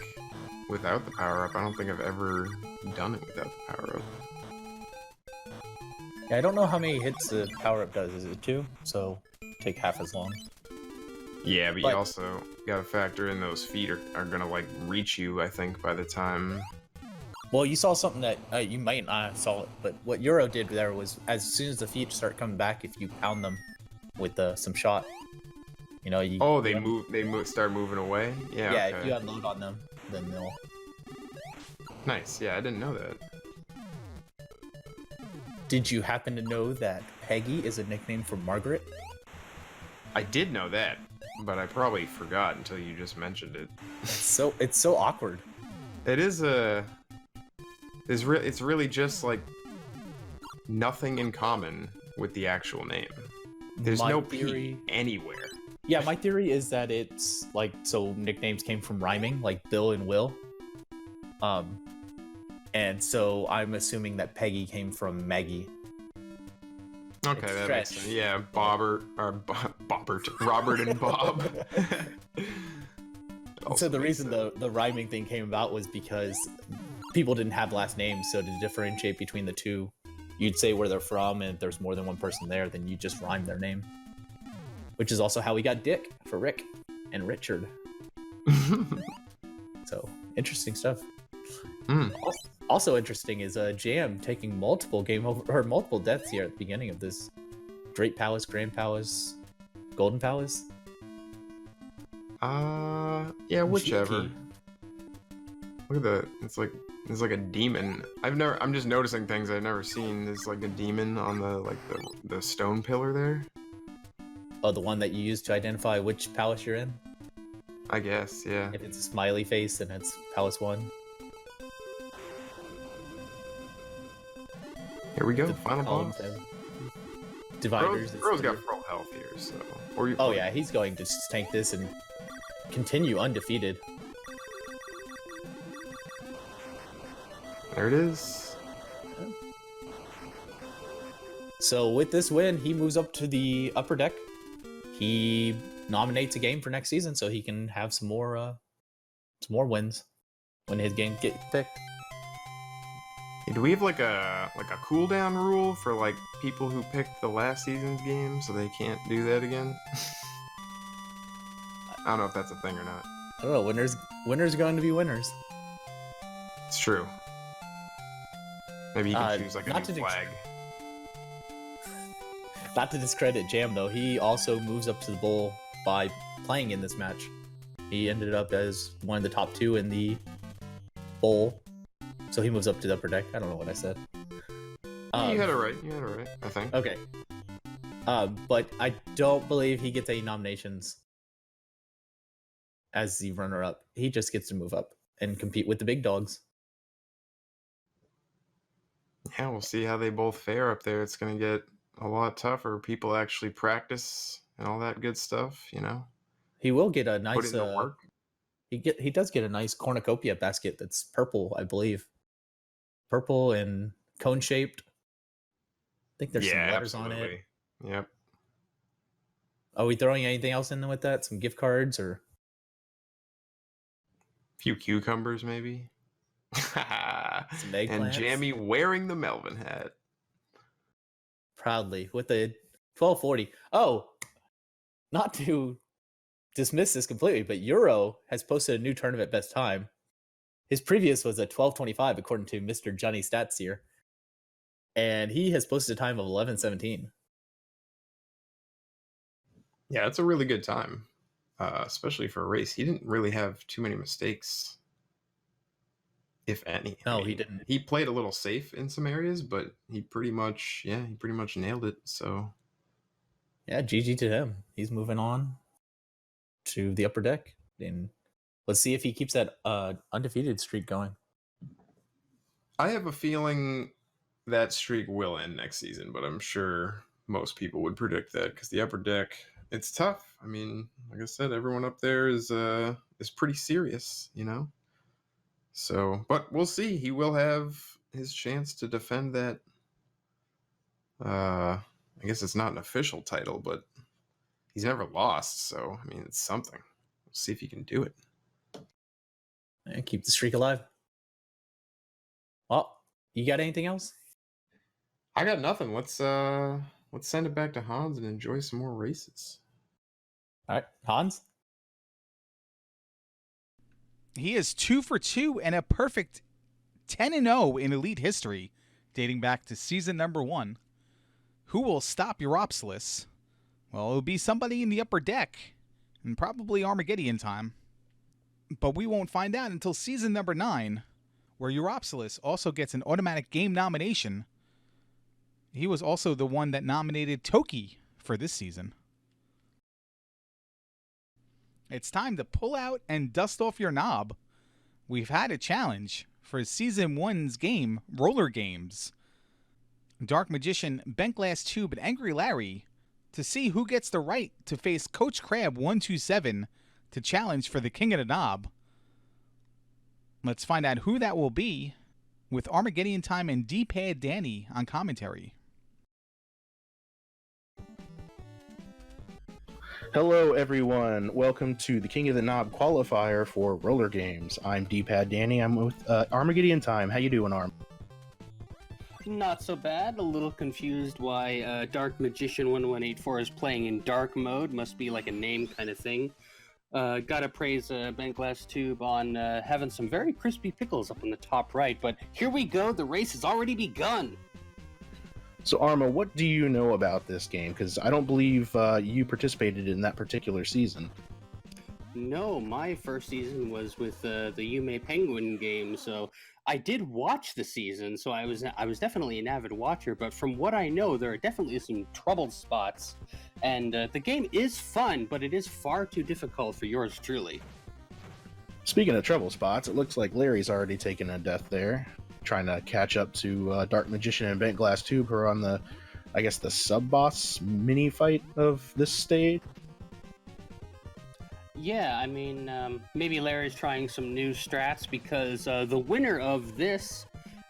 without the power-up. I don't think I've ever done it without the power-up. Yeah, I don't know how many hits the power up does. Is it 2? So take half as long. Yeah, but you also gotta factor in those feet are gonna reach you, I think, by the time. Well, you saw something that you might not have saw it, but what Euro did there was as soon as the feet start coming back, if you pound them with some shot, they start moving away. Yeah. Yeah, okay. if you unload on them, then they'll. Nice. Yeah, I didn't know that. Did you happen to know that Peggy is a nickname for Margaret? I did know that, but I probably forgot until you just mentioned it. It's so awkward. It is it's really just nothing in common with the actual name. There's My no theory- P anywhere. Yeah, my theory is that it's like, so nicknames came from rhyming, like Bill and Will. And so I'm assuming that Peggy came from Maggie. Okay, It's that makes stretch. sense. Yeah, Robert and Bob. So the reason the rhyming thing came about was because people didn't have last names, so to differentiate between the two, you'd say where they're from, and if there's more than one person there, then you just rhyme their name. Which is also how we got Dick for Rick and Richard. So, interesting stuff. Also interesting is Jam taking multiple deaths here at the beginning of this. Great Palace, Grand Palace, Golden Palace. Yeah, whichever. Cheeky. Look at it's like a demon. I'm just noticing things I've never seen. There's like a demon on the stone pillar there. Oh, the one that you use to identify which palace you're in? I guess, yeah. If it's a smiley face, then it's Palace 1. Here we go, The final columns boss. have dividers. Bro's got full health here, so. Or you, Oh yeah, he's going to tank this and continue undefeated. There it is. So with this win, he moves up to the upper deck. He nominates a game for next season, so he can have some more wins when his game gets picked. Hey, do we have like a cooldown rule for like people who picked the last season's game so they can't do that again? I don't know if that's a thing or not. I don't know. Winners are going to be winners. It's true. Maybe you can choose like a not new to flag. Not to discredit Jam though, he also moves up to the bowl by playing in this match. He ended up as one of the top 2 in the bowl, so he moves up to the upper deck. I don't know what I said. You had it right. I think. Okay. But I don't believe he gets any nominations as the runner-up. He just gets to move up and compete with the big dogs. Yeah, we'll see how they both fare up there. It's gonna get a lot tougher. People actually practice and all that good stuff, you know. He will get a Put nice. in the work. He does get a nice cornucopia basket that's purple, I believe. Purple and cone shaped. I think there's some letters on it. absolutely. Yep. Are we throwing anything else in with that? Some gift cards or? Few cucumbers, maybe. Some And eggplants? Jammy wearing the Melvin hat. Proudly with the 1240. Oh, not to dismiss this completely, but Euro has posted a new tournament best time. His previous was a 1225 according to Mr. Johnny Stats here. And he has posted a time of 11:17. Yeah, it's a really good time, especially for a race. He didn't really have too many mistakes, if any. No, he didn't. He played a little safe in some areas, but he pretty much nailed it. So Yeah, GG to him. He's moving on to the upper deck. And let's see if he keeps that undefeated streak going. I have a feeling that streak will end next season, but I'm sure most people would predict that because the upper deck, it's tough. I mean, like I said, everyone up there is pretty serious, you know. So, but we'll see. He will have his chance to defend that. I guess it's not an official title, but he's never lost. So, I mean, it's something. We'll see if he can do it. And keep the streak alive. Well, you got anything else? I got nothing. Let's send it back to Hans and enjoy some more races. All right, Hans? He is 2 for 2 and a perfect 10-0 in Elite history, dating back to season number 1. Who will stop Europsilis? Well, it'll be somebody in the upper deck, and probably Armageddon time. But we won't find out until season number 9, where Europsilis also gets an automatic game nomination. He was also the one that nominated Toki for this season. It's time to pull out and dust off your knob. We've had a challenge for season 1's game, Roller Games. Dark Magician, Bent Glass Tube, and Angry Larry to see who gets the right to face Coach Crab 127 to challenge for the King of the Knob. Let's find out who that will be with Armageddon Time and D-Pad Danny on commentary. Hello, everyone. Welcome to the King of the Knob qualifier for roller games. I'm D-Pad Danny. I'm with Armageddon Time. How you doing, Arm? Not so bad. A little confused why Dark Magician 1184 is playing in dark mode. Must be like a name kind of thing. Gotta praise Bent Glass Tube on having some very crispy pickles up in the top right. But here we go. The race has already begun. So, Arma, what do you know about this game? Because I don't believe you participated in that particular season. No, my first season was with the Yume Penguin game, so I did watch the season, so I was definitely an avid watcher, but from what I know, there are definitely some troubled spots, and the game is fun, but it is far too difficult for yours truly. Speaking of trouble spots, it looks like Larry's already taken a death there, trying to catch up to Dark Magician and Bent Glass Tube, who are on the, I guess, the sub-boss mini-fight of this stage. Yeah, I mean, maybe Larry's trying some new strats because the winner of this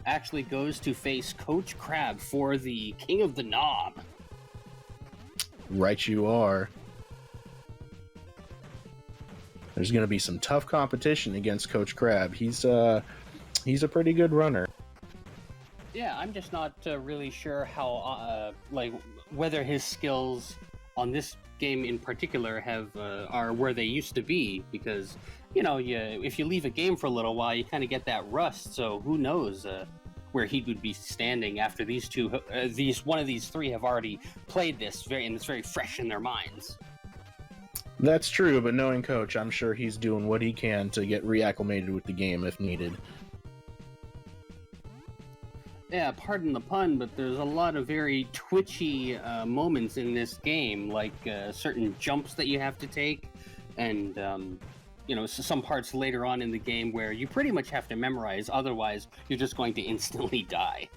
actually goes to face Coach Crab for the King of the Knob. Right you are. There's going to be some tough competition against Coach Crab. He's a pretty good runner. Yeah, I'm just not really sure how, whether his skills on this game in particular are where they used to be, because if you leave a game for a little while, you kind of get that rust. So who knows where he would be standing after one of these three have already played this and it's very fresh in their minds. That's true, but knowing Coach, I'm sure he's doing what he can to get reacclimated with the game if needed. Yeah, pardon the pun, but there's a lot of very twitchy moments in this game, like certain jumps that you have to take, and some parts later on in the game where you pretty much have to memorize, otherwise you're just going to instantly die.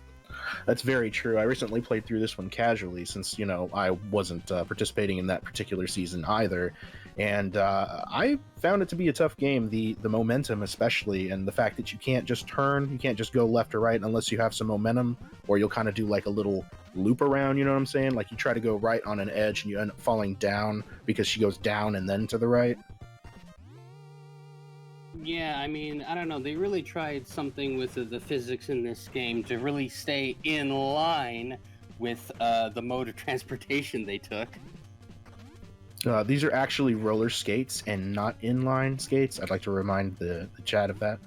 That's very true. I recently played through this one casually since, I wasn't participating in that particular season either. And I found it to be a tough game, the momentum especially, and the fact that you can't just turn, you can't just go left or right unless you have some momentum, or you'll kind of do like a little loop around, you know what I'm saying? Like you try to go right on an edge and you end up falling down because she goes down and then to the right. Yeah, I mean, I don't know. They really tried something with the physics in this game to really stay in line with the mode of transportation they took. These are actually roller skates and not inline skates. I'd like to remind the chat of that.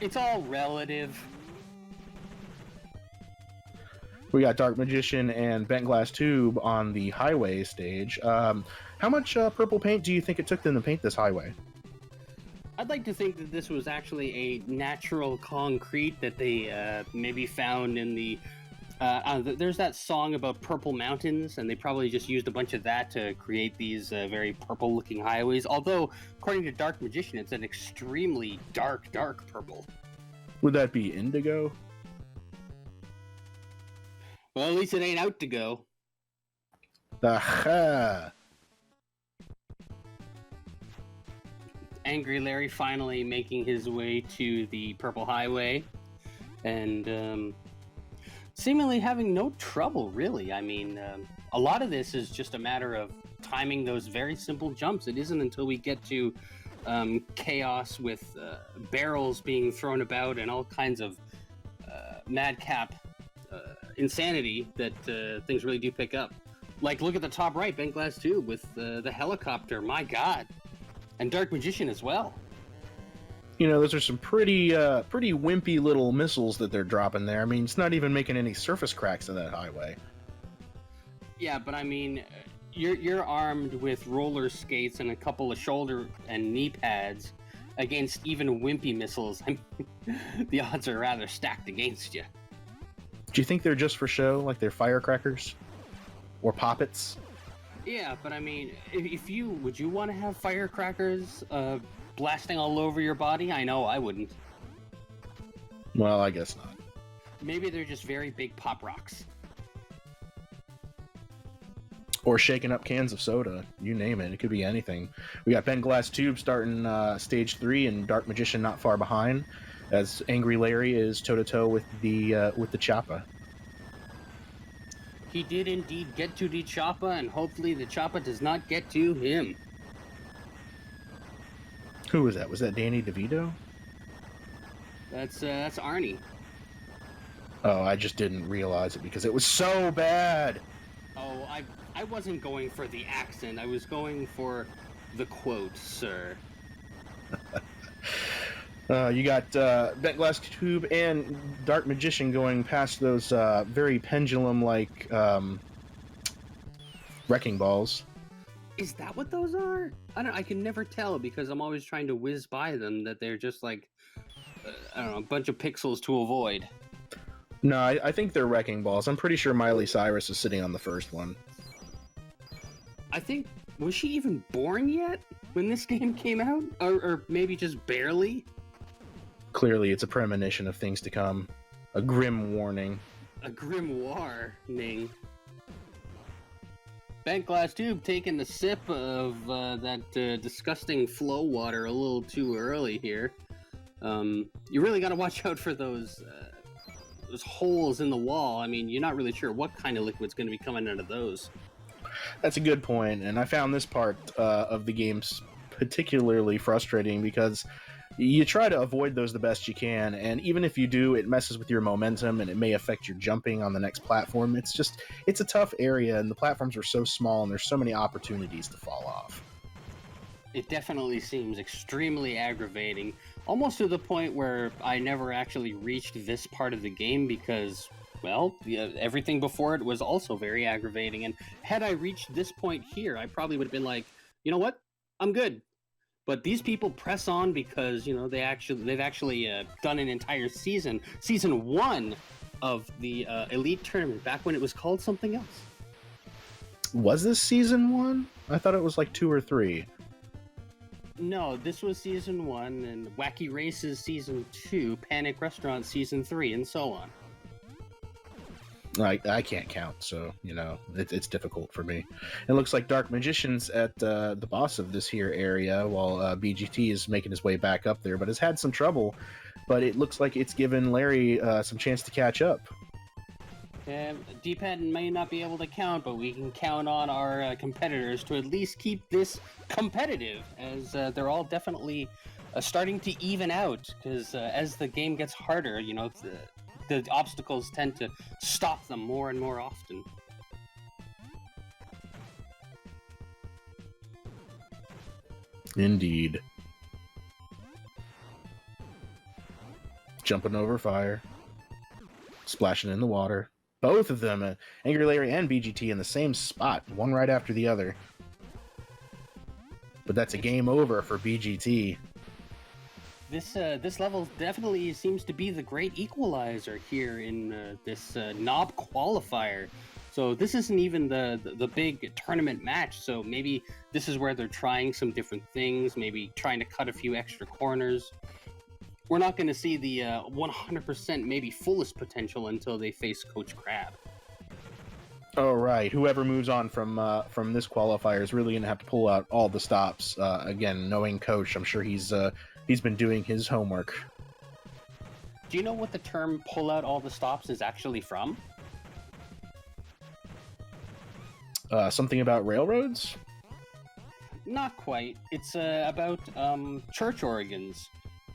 It's all relative. We got Dark Magician and Bent Glass Tube on the highway stage. How much purple paint do you think it took them to paint this highway? I'd like to think that this was actually a natural concrete that they maybe found in the... there's that song about purple mountains, and they probably just used a bunch of that to create these very purple-looking highways. Although, according to Dark Magician, it's an extremely dark purple. Would that be indigo? Well, at least it ain't out to go. Aha! Angry Larry finally making his way to the Purple Highway, and seemingly having no trouble, really. I mean, a lot of this is just a matter of timing those very simple jumps. It isn't until we get to chaos with barrels being thrown about and all kinds of madcap insanity that things really do pick up. Like, look at the top right, Bent Glass Tube with the helicopter. My God. And Dark Magician as well. Those are some pretty wimpy little missiles that they're dropping there. I mean, it's not even making any surface cracks in that highway. Yeah, but I mean, you're armed with roller skates and a couple of shoulder and knee pads against even wimpy missiles. I mean, the odds are rather stacked against you. Do you think they're just for show, like they're firecrackers? Or poppets? Yeah, but I mean, would you want to have firecrackers blasting all over your body? I know I wouldn't. Well, I guess not. Maybe they're just very big pop rocks. Or shaking up cans of soda. You name it. It could be anything. We got Bent Glass Tube starting stage 3 and Dark Magician not far behind, as Angry Larry is toe-to-toe with the Choppa. He did indeed get to the Choppa, and hopefully the Choppa does not get to him. Who was that? Was that Danny DeVito? That's Arnie. Oh, I just didn't realize it because it was so bad. Oh, I wasn't going for the accent. I was going for the quote, sir. You got Bent Glass Tube and Dark Magician going past those very pendulum-like wrecking balls. Is that what those are? I can never tell because I'm always trying to whiz by them that they're just like, I don't know, a bunch of pixels to avoid. No, I think they're wrecking balls. I'm pretty sure Miley Cyrus is sitting on the first one. I think, was she even born yet when this game came out? Or maybe just barely? Clearly, it's a premonition of things to come. A grim warning. A grimoire-ning. Bent Glass Tube taking a sip of that disgusting flow water a little too early here. You really got to watch out for those holes in the wall. I mean, you're not really sure what kind of liquid's going to be coming out of those. That's a good point, and I found this part of the game particularly frustrating because you try to avoid those the best you can, and even if you do, it messes with your momentum and it may affect your jumping on the next platform. It's a tough area, and the platforms are so small and there's so many opportunities to fall off. It definitely seems extremely aggravating, almost to the point where I never actually reached this part of the game because, well, everything before it was also very aggravating. And had I reached this point here, I probably would have been like, you know what? I'm good. But these people press on because, you know, they've actually done an entire season 1 of the Elite Tournament, back when it was called something else. Was this season 1? I thought it was like 2 or 3. No, this was season 1, and Wacky Races season 2, Panic Restaurant season 3, and so on. I can't count, so, you know, it's difficult for me. It looks like Dark Magician's at the boss of this here area, while BGT is making his way back up there, but has had some trouble. But it looks like it's given Larry some chance to catch up. D-Pad may not be able to count, but we can count on our competitors to at least keep this competitive, as they're all definitely starting to even out, because as the game gets harder, you know, the obstacles tend to stop them more and more often. Indeed. Jumping over fire. Splashing in the water. Both of them, Angry Larry and BGT, in the same spot, one right after the other. But that's a game over for BGT. This level definitely seems to be the great equalizer here in this knob qualifier. So this isn't even the big tournament match. So maybe this is where they're trying some different things, maybe trying to cut a few extra corners. We're not going to see the 100% maybe fullest potential until they face Coach Crab. Oh, right. Whoever moves on from this qualifier is really going to have to pull out all the stops. Again, knowing Coach, I'm sure he's been doing his homework. Do you know what the term "pull out all the stops" is actually from? Something about railroads? Not quite. It's about church organs.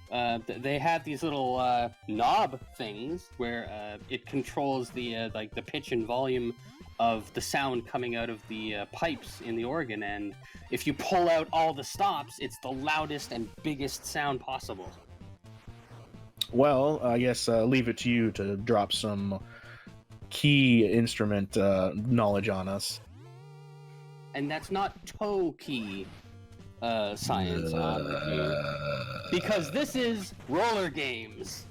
They have these little knob things where it controls the like the pitch and volume of the sound coming out of the pipes in the organ, and if you pull out all the stops, it's the loudest and biggest sound possible. Well, I guess leave it to you to drop some key instrument knowledge on us. And that's not Toki science, because this is roller games.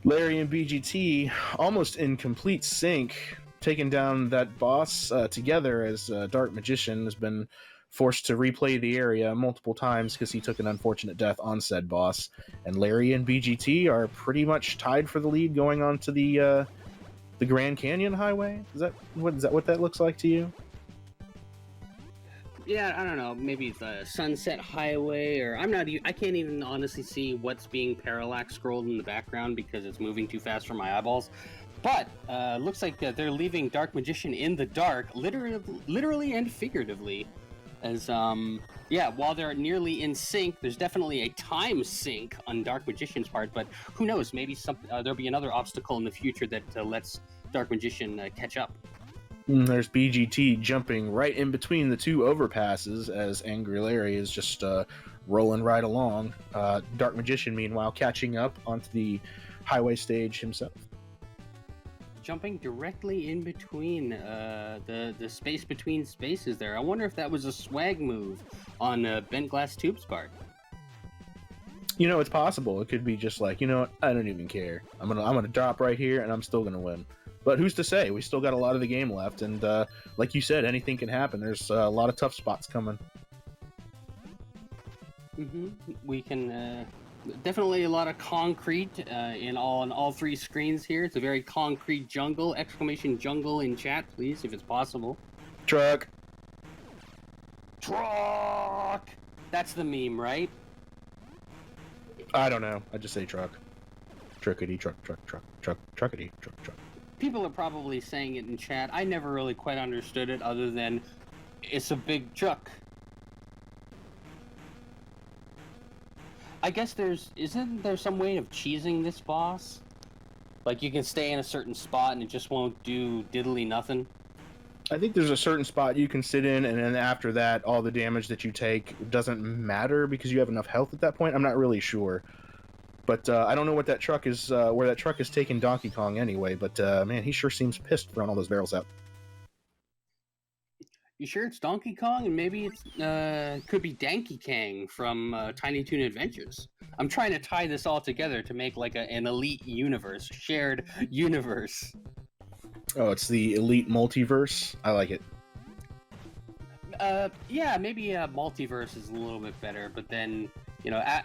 Larry and BGT almost in complete sync, taking down that boss together, as Dark Magician has been forced to replay the area multiple times because he took an unfortunate death on said boss. And Larry and BGT are pretty much tied for the lead going on to the the Grand Canyon Highway? Is that what that looks like to you? Yeah, I don't know. Maybe it's a Sunset Highway, or I can't even honestly see what's being parallax scrolled in the background because it's moving too fast for my eyeballs. But looks like they're leaving Dark Magician in the dark, literally and figuratively. As while they're nearly in sync, there's definitely a time sink on Dark Magician's part. But who knows? Maybe there'll be another obstacle in the future that lets Dark Magician catch up. There's BGT jumping right in between the two overpasses as Angry Larry is just rolling right along. Dark Magician, meanwhile, catching up onto the highway stage himself. Jumping directly in between the space between spaces there. I wonder if that was a swag move on Bent Glass Tube's part. It's possible. It could be just like, I don't even care. I'm gonna drop right here and I'm still gonna win. But who's to say? We still got a lot of the game left, and like you said, anything can happen. There's a lot of tough spots coming. We can definitely a lot of concrete on all three screens here. It's a very concrete jungle! Exclamation jungle in chat, please, if it's possible. Truck. That's the meme, right? I don't know. I just say truck. Truckity truck. Truckity truck. People are probably saying it in chat. I never really quite understood it other than it's a big truck. I guess isn't there some way of cheesing this boss? Like you can stay in a certain spot and it just won't do diddly nothing? I think there's a certain spot you can sit in, and then after that, all the damage that you take doesn't matter because you have enough health at that point. I'm not really sure. But I don't know what that truck is, where that truck is taking Donkey Kong anyway, but man, he sure seems pissed throwing all those barrels out. You sure it's Donkey Kong? And maybe it could be Danky Kang from Tiny Toon Adventures. I'm trying to tie this all together to make like an elite universe, shared universe. Oh, it's the elite multiverse? I like it. Yeah, maybe multiverse is a little bit better, but then...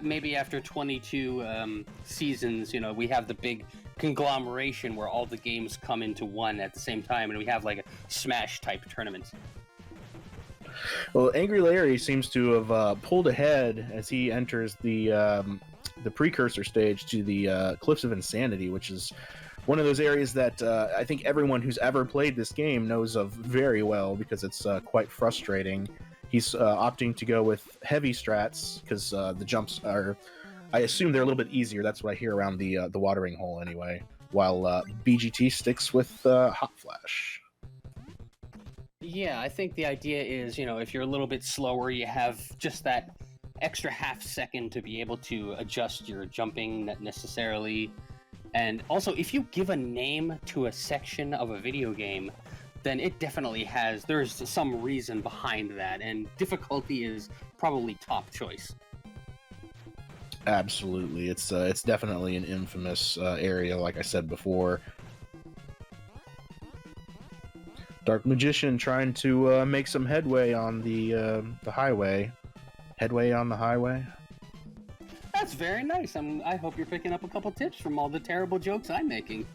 maybe after 22 seasons, we have the big conglomeration where all the games come into one at the same time, and we have like a Smash type tournament. Well, Angry Larry seems to have pulled ahead as he enters the precursor stage to the Cliffs of Insanity, which is one of those areas that I think everyone who's ever played this game knows of very well because it's quite frustrating. He's opting to go with heavy strats because the jumps are, I assume they're a little bit easier. That's what I hear around the watering hole anyway. While BGT sticks with Hot Flash. Yeah, I think the idea is, if you're a little bit slower, you have just that extra half second to be able to adjust your jumping necessarily. And also, if you give a name to a section of a video game, then it definitely there's some reason behind that, and difficulty is probably top choice. Absolutely. It's definitely an infamous area, like I said before. Dark Magician trying to make some headway on the highway. Headway on the highway? That's very nice. I hope you're picking up a couple tips from all the terrible jokes I'm making.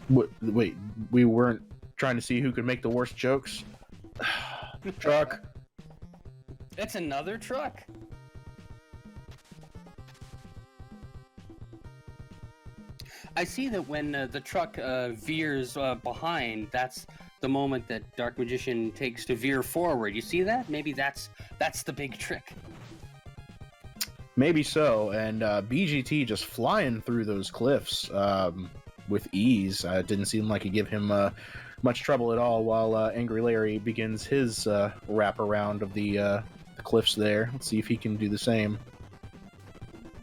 Wait, we weren't trying to see who could make the worst jokes? Truck. It's another truck. I see that when the truck veers behind, that's the moment that Dark Magician takes to veer forward. You see that? Maybe that's the big trick. Maybe so, and BGT just flying through those cliffs with ease. It didn't seem like it gave him much trouble at all while Angry Larry begins his wraparound of the cliffs there. Let's see if he can do the same.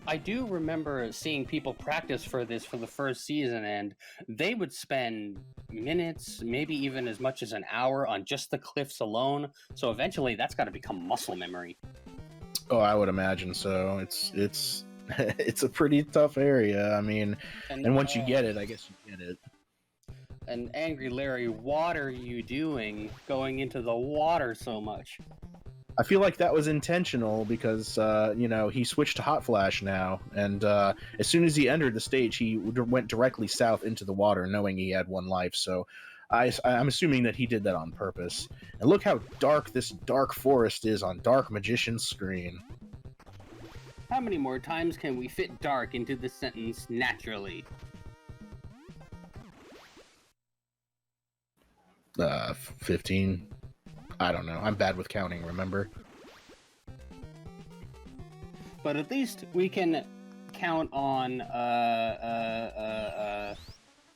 I do remember seeing people practice for this for the first season, and they would spend minutes, maybe even as much as an hour on just the cliffs alone. So eventually that's got to become muscle memory. Oh, I would imagine so. It's it's a pretty tough area. I mean, and once you get it, I guess you get it. And Angry Larry, what are you doing going into the water so much? I feel like that was intentional because he switched to Hot Flash now, and as soon as he entered the stage, he went directly south into the water, knowing he had 1 life. So I'm assuming that he did that on purpose. And look how dark this dark forest is on Dark Magician's screen. How many more times can we fit dark into the sentence naturally? 15. I don't know. I'm bad with counting, remember? But at least we can count on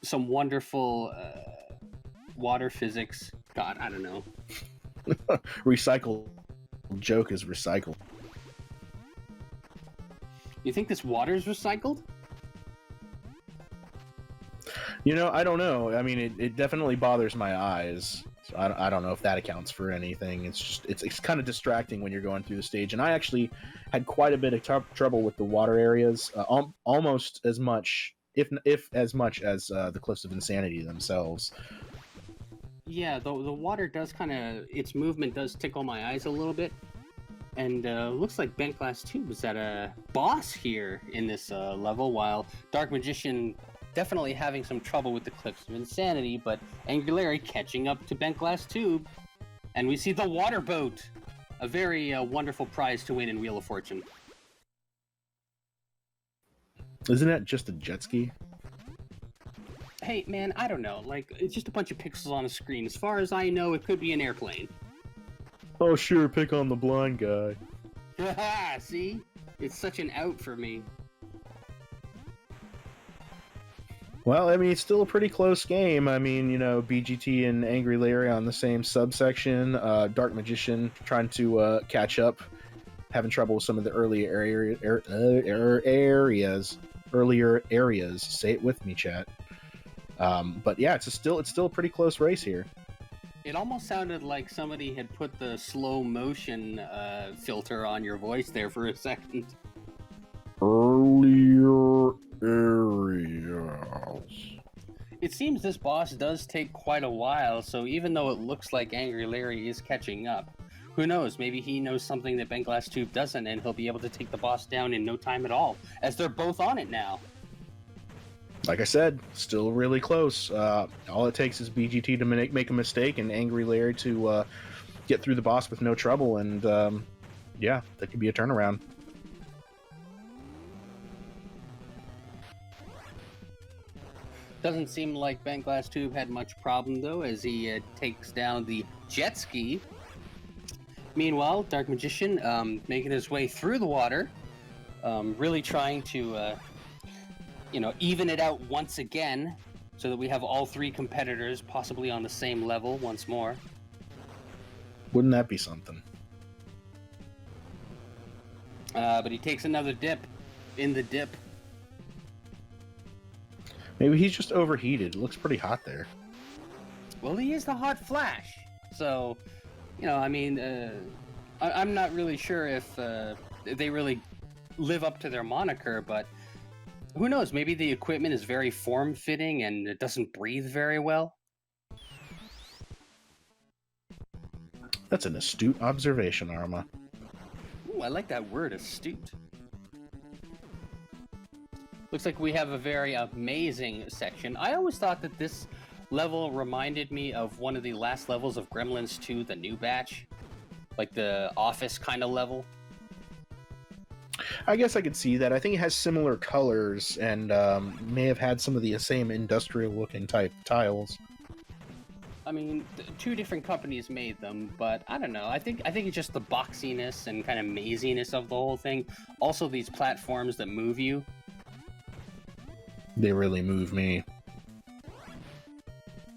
some wonderful water physics. God, I don't know. Recycled joke is recycled. You think this water is recycled? I don't know. I mean, it definitely bothers my eyes. So I don't know if that accounts for anything. It's kind of distracting when you're going through the stage. And I actually had quite a bit of trouble with the water areas, almost as much, if as much as the Cliffs of Insanity themselves. Yeah, the water does its movement does tickle my eyes a little bit. And looks like Bent Glass Tube is at a boss here in this level, while Dark Magician definitely having some trouble with the Cliffs of Insanity, but Angry Larry catching up to Bent Glass Tube. And we see the water boat, a very wonderful prize to win in Wheel of Fortune. Isn't that just a jet ski? Hey, man, I don't know. Like, it's just a bunch of pixels on a screen. As far as I know, it could be an airplane. Oh, sure, pick on the blind guy. Haha, see? It's such an out for me. Well, I mean, it's still a pretty close game. I mean, BGT and Angry Larry on the same subsection. Dark Magician trying to catch up, having trouble with some of the earlier areas. Say it with me, chat. But yeah, it's still a pretty close race here. It almost sounded like somebody had put the slow motion filter on your voice there for a second. Earlier areas. It seems this boss does take quite a while, so even though it looks like Angry Larry is catching up, who knows, maybe he knows something that Bent Glass Tube doesn't, and he'll be able to take the boss down in no time at all, as they're both on it now. Like I said, still really close. All it takes is BGT to make a mistake and Angry Larry to get through the boss with no trouble, and yeah, that could be a turnaround. Doesn't seem like Bent Glass Tube had much problem, though, as he takes down the jet ski. Meanwhile, Dark Magician making his way through the water, really trying to, even it out once again, so that we have all three competitors possibly on the same level once more. Wouldn't that be something? But he takes another dip in the dip. Maybe he's just overheated. It looks pretty hot there. Well, he is the Hot Flash, so, I'm not really sure if they really live up to their moniker, but who knows? Maybe the equipment is very form-fitting and it doesn't breathe very well. That's an astute observation, Arma. Ooh, I like that word, astute. Looks like we have a very amazing section. I always thought that this level reminded me of one of the last levels of Gremlins 2, the new batch. Like the office kind of level. I guess I could see that. I think it has similar colors and may have had some of the same industrial-looking type tiles. I mean, two different companies made them, but I don't know. I think it's just the boxiness and kind of maziness of the whole thing. Also, these platforms that move you. They really move me.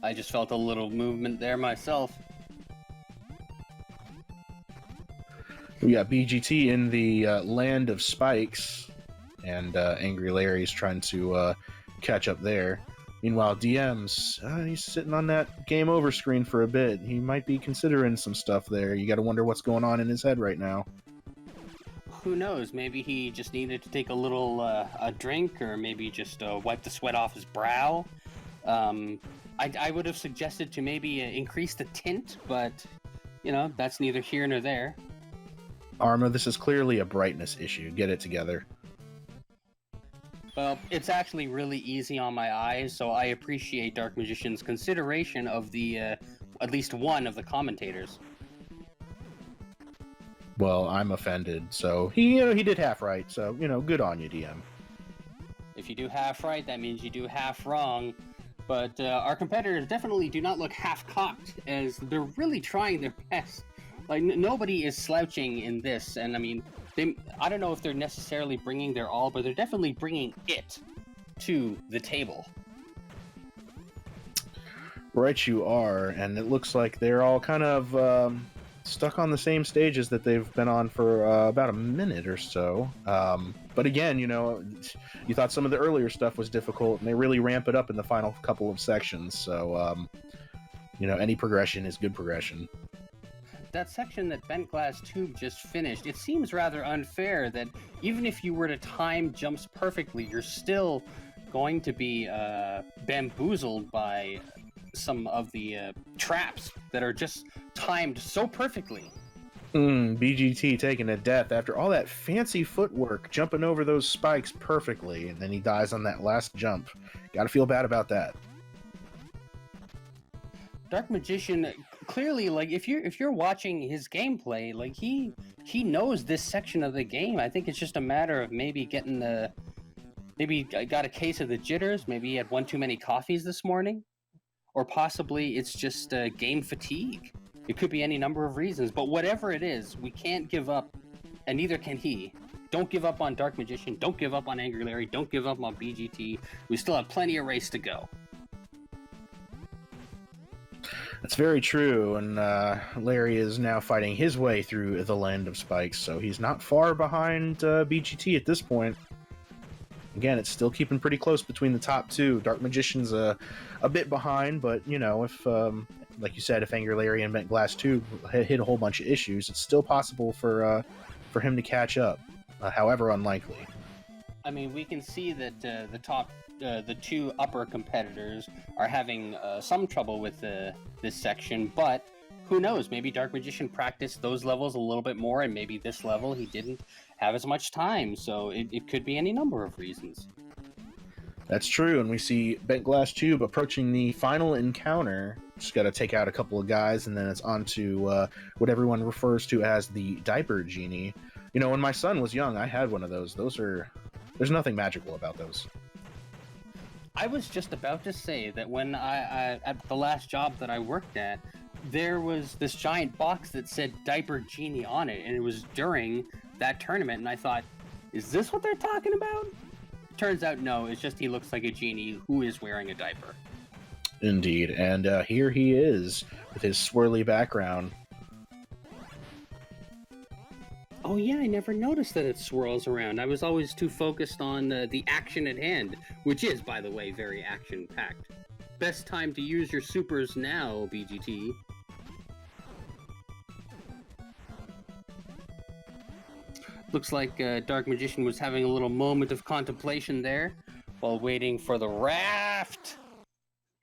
I just felt a little movement there myself. We got BGT in the land of spikes, and Angry Larry's trying to catch up there. Meanwhile, DM's, he's sitting on that game over screen for a bit. He might be considering some stuff there. You gotta wonder what's going on in his head right now. Who knows? Maybe he just needed to take a little a drink, or maybe just wipe the sweat off his brow. I would have suggested to maybe increase the tint, but, that's neither here nor there. Arma, this is clearly a brightness issue. Get it together. Well, it's actually really easy on my eyes, so I appreciate Dark Magician's consideration of the at least one of the commentators. Well, I'm offended. So he did half right. So good on you, DM. If you do half right, that means you do half wrong. But our competitors definitely do not look half-cocked, as they're really trying their best. Like, nobody is slouching in this, and I mean, I don't know if they're necessarily bringing their all, but they're definitely bringing it to the table. Right, you are, and it looks like they're all kind of stuck on the same stages that they've been on for about a minute or so. But again, you thought some of the earlier stuff was difficult, and they really ramp it up in the final couple of sections. So, any progression is good progression. That section that Bent Glass Tube just finished, it seems rather unfair that even if you were to time jumps perfectly, you're still going to be bamboozled by some of the traps that are just timed so perfectly. BGT taking a death after all that fancy footwork, jumping over those spikes perfectly, and then he dies on that last jump. Gotta feel bad about that. Dark Magician, clearly, like, if you're watching his gameplay, like, he knows this section of the game. I think it's just a matter of maybe maybe got a case of the jitters, maybe he had one too many coffees this morning, or possibly it's just game fatigue. It could be any number of reasons, but whatever it is, we can't give up, and neither can he. Don't give up on Dark Magician, don't give up on Angry Larry, don't give up on BGT. We still have plenty of race to go. That's very true, and Larry is now fighting his way through the land of spikes, so he's not far behind BGT at this point. Again, it's still keeping pretty close between the top two. Dark Magician's a bit behind, but if like you said, if Angry Larry and Bent Glass 2 hit a whole bunch of issues, it's still possible for him to catch up, however unlikely. I mean, we can see that the two upper competitors are having some trouble with this section, but who knows? Maybe Dark Magician practiced those levels a little bit more, and maybe this level he didn't have as much time, so it could be any number of reasons. That's true, and we see Bent Glass Tube approaching the final encounter. Just got to take out a couple of guys, and then it's on to what everyone refers to as the Diaper Genie. When my son was young, I had one of those. There's nothing magical about those. I was just about to say that when I at the last job that I worked at, there was this giant box that said Diaper Genie on it, and it was during that tournament, and I thought, is this what they're talking about? Turns out no, it's just he looks like a genie who is wearing a diaper. Indeed, and here he is with his swirly background. Oh yeah, I never noticed that it swirls around. I was always too focused on the action at hand, which is, by the way, very action-packed. Best time to use your supers now, BGT. Looks like Dark Magician was having a little moment of contemplation there while waiting for the raft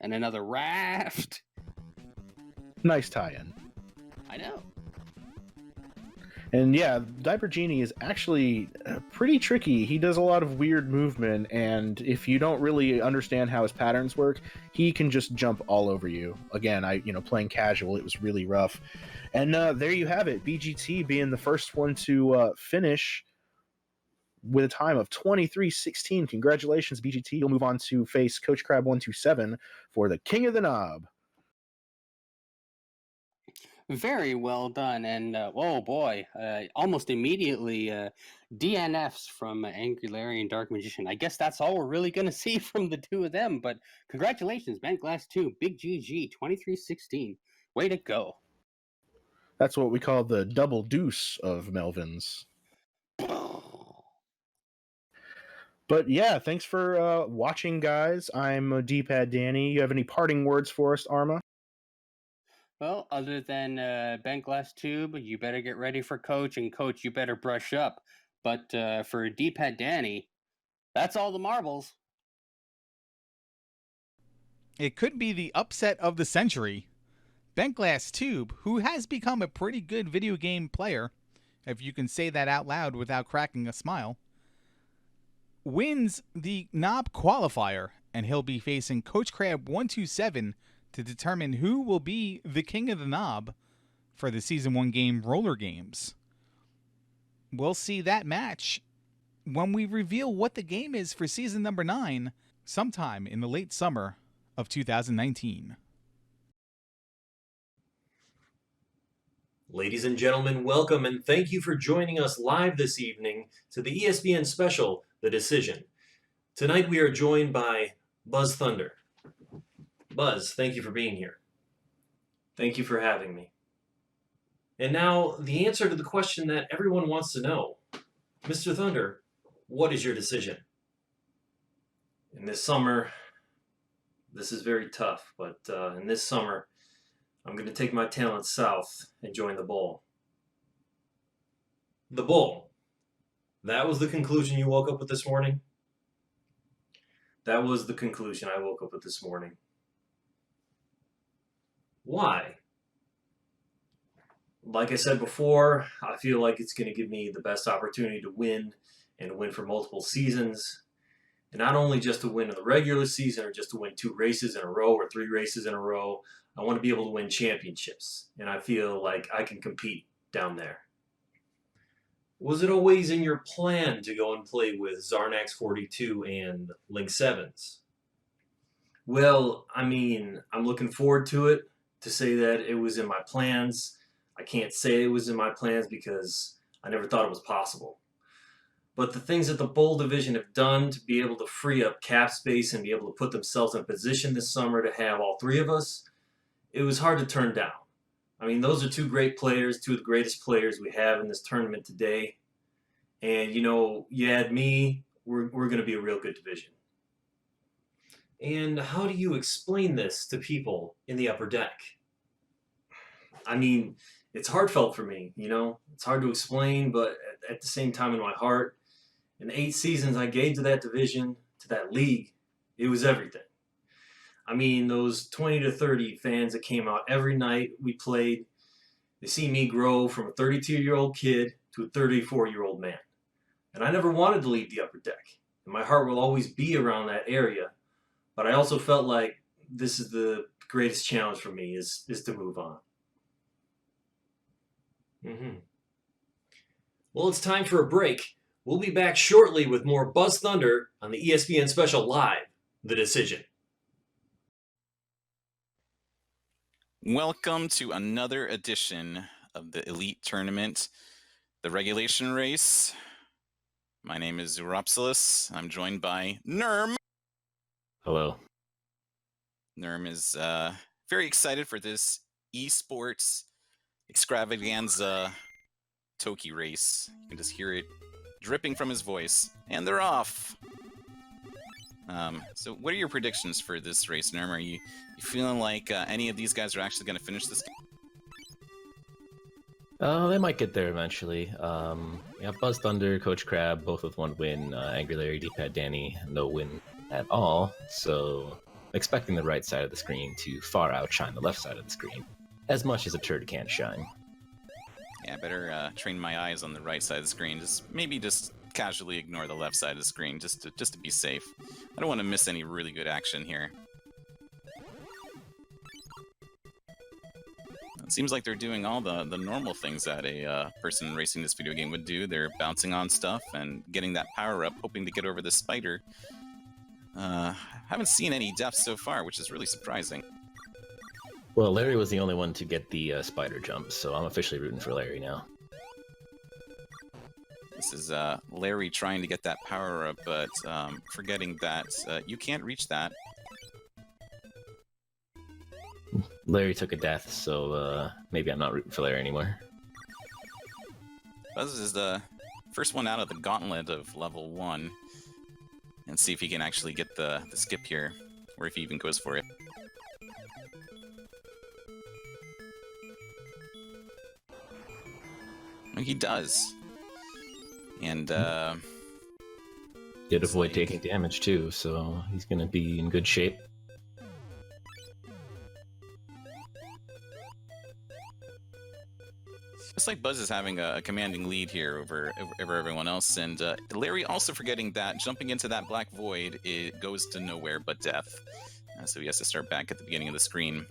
and another raft. Nice tie-in. I know. And yeah, Diaper Genie is actually pretty tricky. He does a lot of weird movement, and if you don't really understand how his patterns work, he can just jump all over you. Again, playing casual, it was really rough. And there you have it, BGT being the first one to finish with a time of 23:16. Congratulations, BGT. You'll move on to face Coach Crab 127 for the King of the Knob. Very well done, and oh boy, almost immediately DNFs from Angry Larry and Dark Magician. I guess that's all we're really going to see from the two of them, but congratulations, Bent Glass 2, Big GG, 23:16. Way to go. That's what we call the double deuce of Melvins. But yeah, thanks for watching, guys. I'm D-Pad Danny. You have any parting words for us, Arma? Well, other than Bent Glass Tube, you better get ready for Coach, and Coach, you better brush up. But for D-Pad Danny, that's all the marbles. It could be the upset of the century. Bent Glass Tube, who has become a pretty good video game player, if you can say that out loud without cracking a smile, wins the Knob qualifier, and he'll be facing Coach Crab 127 to determine who will be the king of the Knob for the Season 1 game Roller Games. We'll see that match when we reveal what the game is for Season number 9 sometime in the late summer of 2019. Ladies and gentlemen, welcome and thank you for joining us live this evening to the ESPN special, The Decision. Tonight we are joined by Buzz Thunder. Buzz, thank you for being here. Thank you for having me. And now, the answer to the question that everyone wants to know. Mr. Thunder, what is your decision? In this summer, this is very tough, but in this summer, I'm going to take my talents south and join the Bull. The Bull. That was the conclusion you woke up with this morning? That was the conclusion I woke up with this morning. Why? Like I said before, I feel like it's going to give me the best opportunity to win and win for multiple seasons. And not only just to win in the regular season or just to win 2 races in a row or 3 races in a row. I want to be able to win championships, and I feel like I can compete down there. Was it always in your plan to go and play with Zarnax 42 and Link 7s? Well, I mean, I'm looking forward to it. To say that it was in my plans, I can't say it was in my plans because I never thought it was possible. But the things that the Bull Division have done to be able to free up cap space and be able to put themselves in a position this summer to have all 3 of us, it was hard to turn down. I mean, those are 2 great players, 2 of the greatest players we have in this tournament today. And, you know, you add me, we're going to be a real good division. And how do you explain this to people in the upper deck? I mean, it's heartfelt for me, you know. It's hard to explain, but at the same time in my heart, in 8 seasons I gave to that division, to that league, it was everything. I mean, those 20 to 30 fans that came out every night we played, they see me grow from a 32-year-old kid to a 34-year-old man. And I never wanted to leave the upper deck. And my heart will always be around that area. But I also felt like this is the greatest challenge for me is to move on. Well, it's time for a break. We'll be back shortly with more Buzz Thunder on the ESPN Special Live, The Decision. Welcome to another edition of the Elite Tournament, the regulation race. My name is Zuropsilus. I'm joined by Nerm. Hello. Nerm is very excited for this esports extravaganza Toki race. You can just hear it dripping from his voice. And they're off. So what are your predictions for this race, Nerm? Are you feeling like any of these guys are actually going to finish this game? They might get there eventually. Yeah, Buzz Thunder, Coach Crab, both with 1 win. Angry Larry, D-Pad Danny, no win at all. So expecting the right side of the screen to far outshine the left side of the screen, as much as a turd can't shine. Yeah, I better train my eyes on the right side of the screen. Maybe just casually ignore the left side of the screen just to be safe. I don't want to miss any really good action here. It seems like they're doing all the normal things that a person racing this video game would do. They're bouncing on stuff and getting that power up, hoping to get over the spider. Haven't seen any deaths so far, which is really surprising. Well, Larry was the only one to get the spider jump, so I'm officially rooting for Larry now. This is Larry trying to get that power up, but forgetting that you can't reach that. Larry took a death, so maybe I'm not rooting for Larry anymore. Buzz is the first one out of the gauntlet of level 1. And see if he can actually get the skip here, or if he even goes for it. He does. And, did avoid taking damage, too, so he's going to be in good shape. Looks like Buzz is having a commanding lead here over everyone else, and Larry also forgetting that jumping into that black void, it goes to nowhere but death. So he has to start back at the beginning of the screen.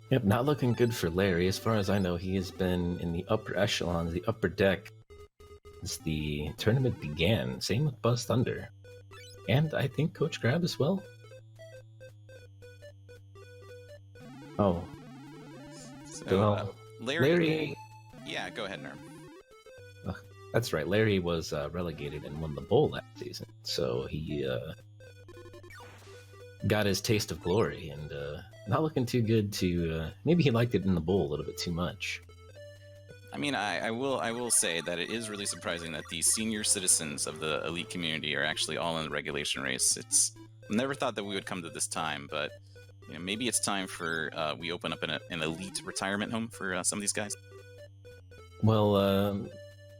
Yep, not looking good for Larry. As far as I know, he has been in the upper echelons, the upper deck, since the tournament began. Same with Buzz Thunder. And I think Coach Crab as well. Oh. So, Well, Larry... Yeah, go ahead, Nerm. That's right, Larry was relegated and won the bowl last season. So he got his taste of glory, and not looking too good to... maybe he liked it in the bowl a little bit too much. I mean, I will say that it is really surprising that the senior citizens of the elite community are actually all in the regulation race. I never thought that we would come to this time, but you know, maybe it's time for we open up an elite retirement home for some of these guys. Well,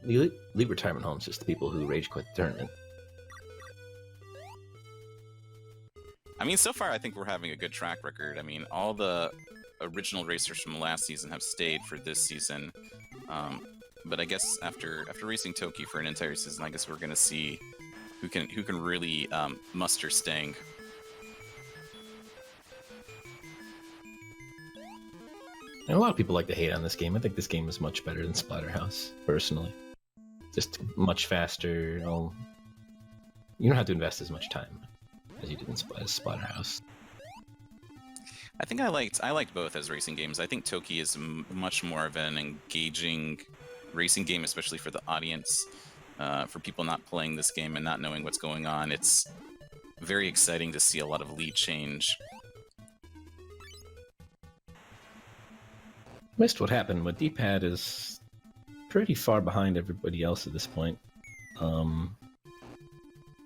the elite retirement home is just the people who rage quit the tournament. I mean, so far I think we're having a good track record. I mean, all the original racers from last season have stayed for this season. But I guess after racing Toki for an entire season, I guess we're gonna see who can really muster staying. And a lot of people like to hate on this game. I think this game is much better than Splatterhouse, personally. Just much faster. You don't have to invest as much time as you did in Splatterhouse. I think I liked both as racing games. I think Toki is much more of an engaging racing game, especially for the audience. For people not playing this game and not knowing what's going on, it's very exciting to see a lot of lead change. Missed what happened, but D-pad is pretty far behind everybody else at this point. I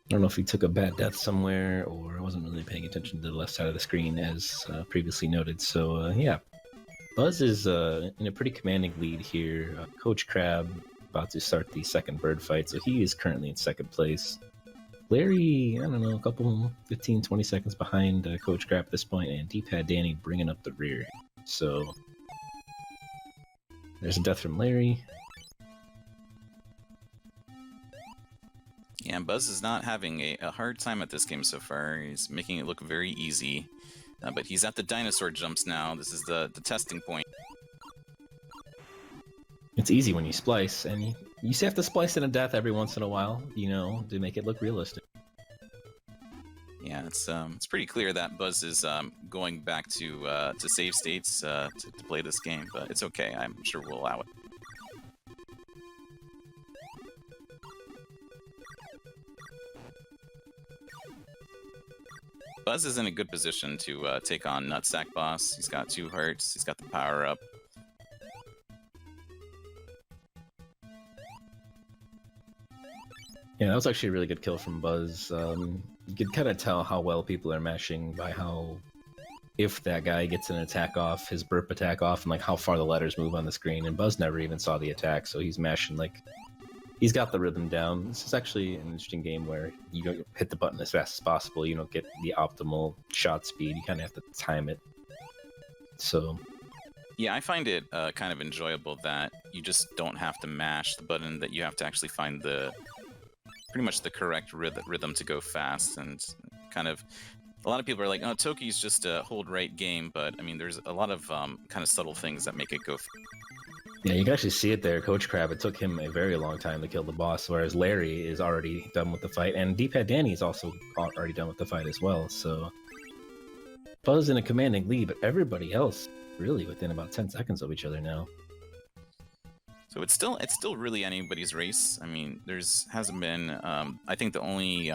don't know if he took a bad death somewhere, or I wasn't really paying attention to the left side of the screen, as previously noted. So, yeah. Buzz is in a pretty commanding lead here. Coach Crab about to start the second bird fight, so he is currently in second place. Larry, I don't know, a couple 15, 20 seconds behind Coach Crab at this point, and D-pad Danny bringing up the rear. So, there's a death from Larry. Yeah, Buzz is not having a hard time at this game so far. He's making it look very easy. But he's at the dinosaur jumps now. This is the testing point. It's easy when you splice, and you just have to splice in a death every once in a while, you know, to make it look realistic. Yeah, it's pretty clear that Buzz is going back to save states to play this game, but it's okay. I'm sure we'll allow it. Buzz is in a good position to take on Nutsack Boss. He's got 2 hearts. He's got the power up. Yeah, that was actually a really good kill from Buzz. You could kind of tell how well people are mashing by how, if that guy gets an attack off, his burp attack off, and like how far the letters move on the screen. And Buzz never even saw the attack, so he's mashing like he's got the rhythm down. This is actually an interesting game where you don't hit the button as fast as possible. You don't get the optimal shot speed. You kind of have to time it. So, yeah, I find it kind of enjoyable that you just don't have to mash the button, that you have to actually find pretty much the correct rhythm to go fast. And kind of, a lot of people are like, oh, Toki's just a hold right game, but I mean, there's a lot of kind of subtle things that make it go. Yeah, you can actually see it there. Coach Crab, it took him a very long time to kill the boss, whereas Larry is already done with the fight, and D-pad Danny is also already done with the fight as well. So Buzz in a commanding lead, but everybody else really within about 10 seconds of each other now. So it's still really anybody's race. I mean, hasn't been. I think the only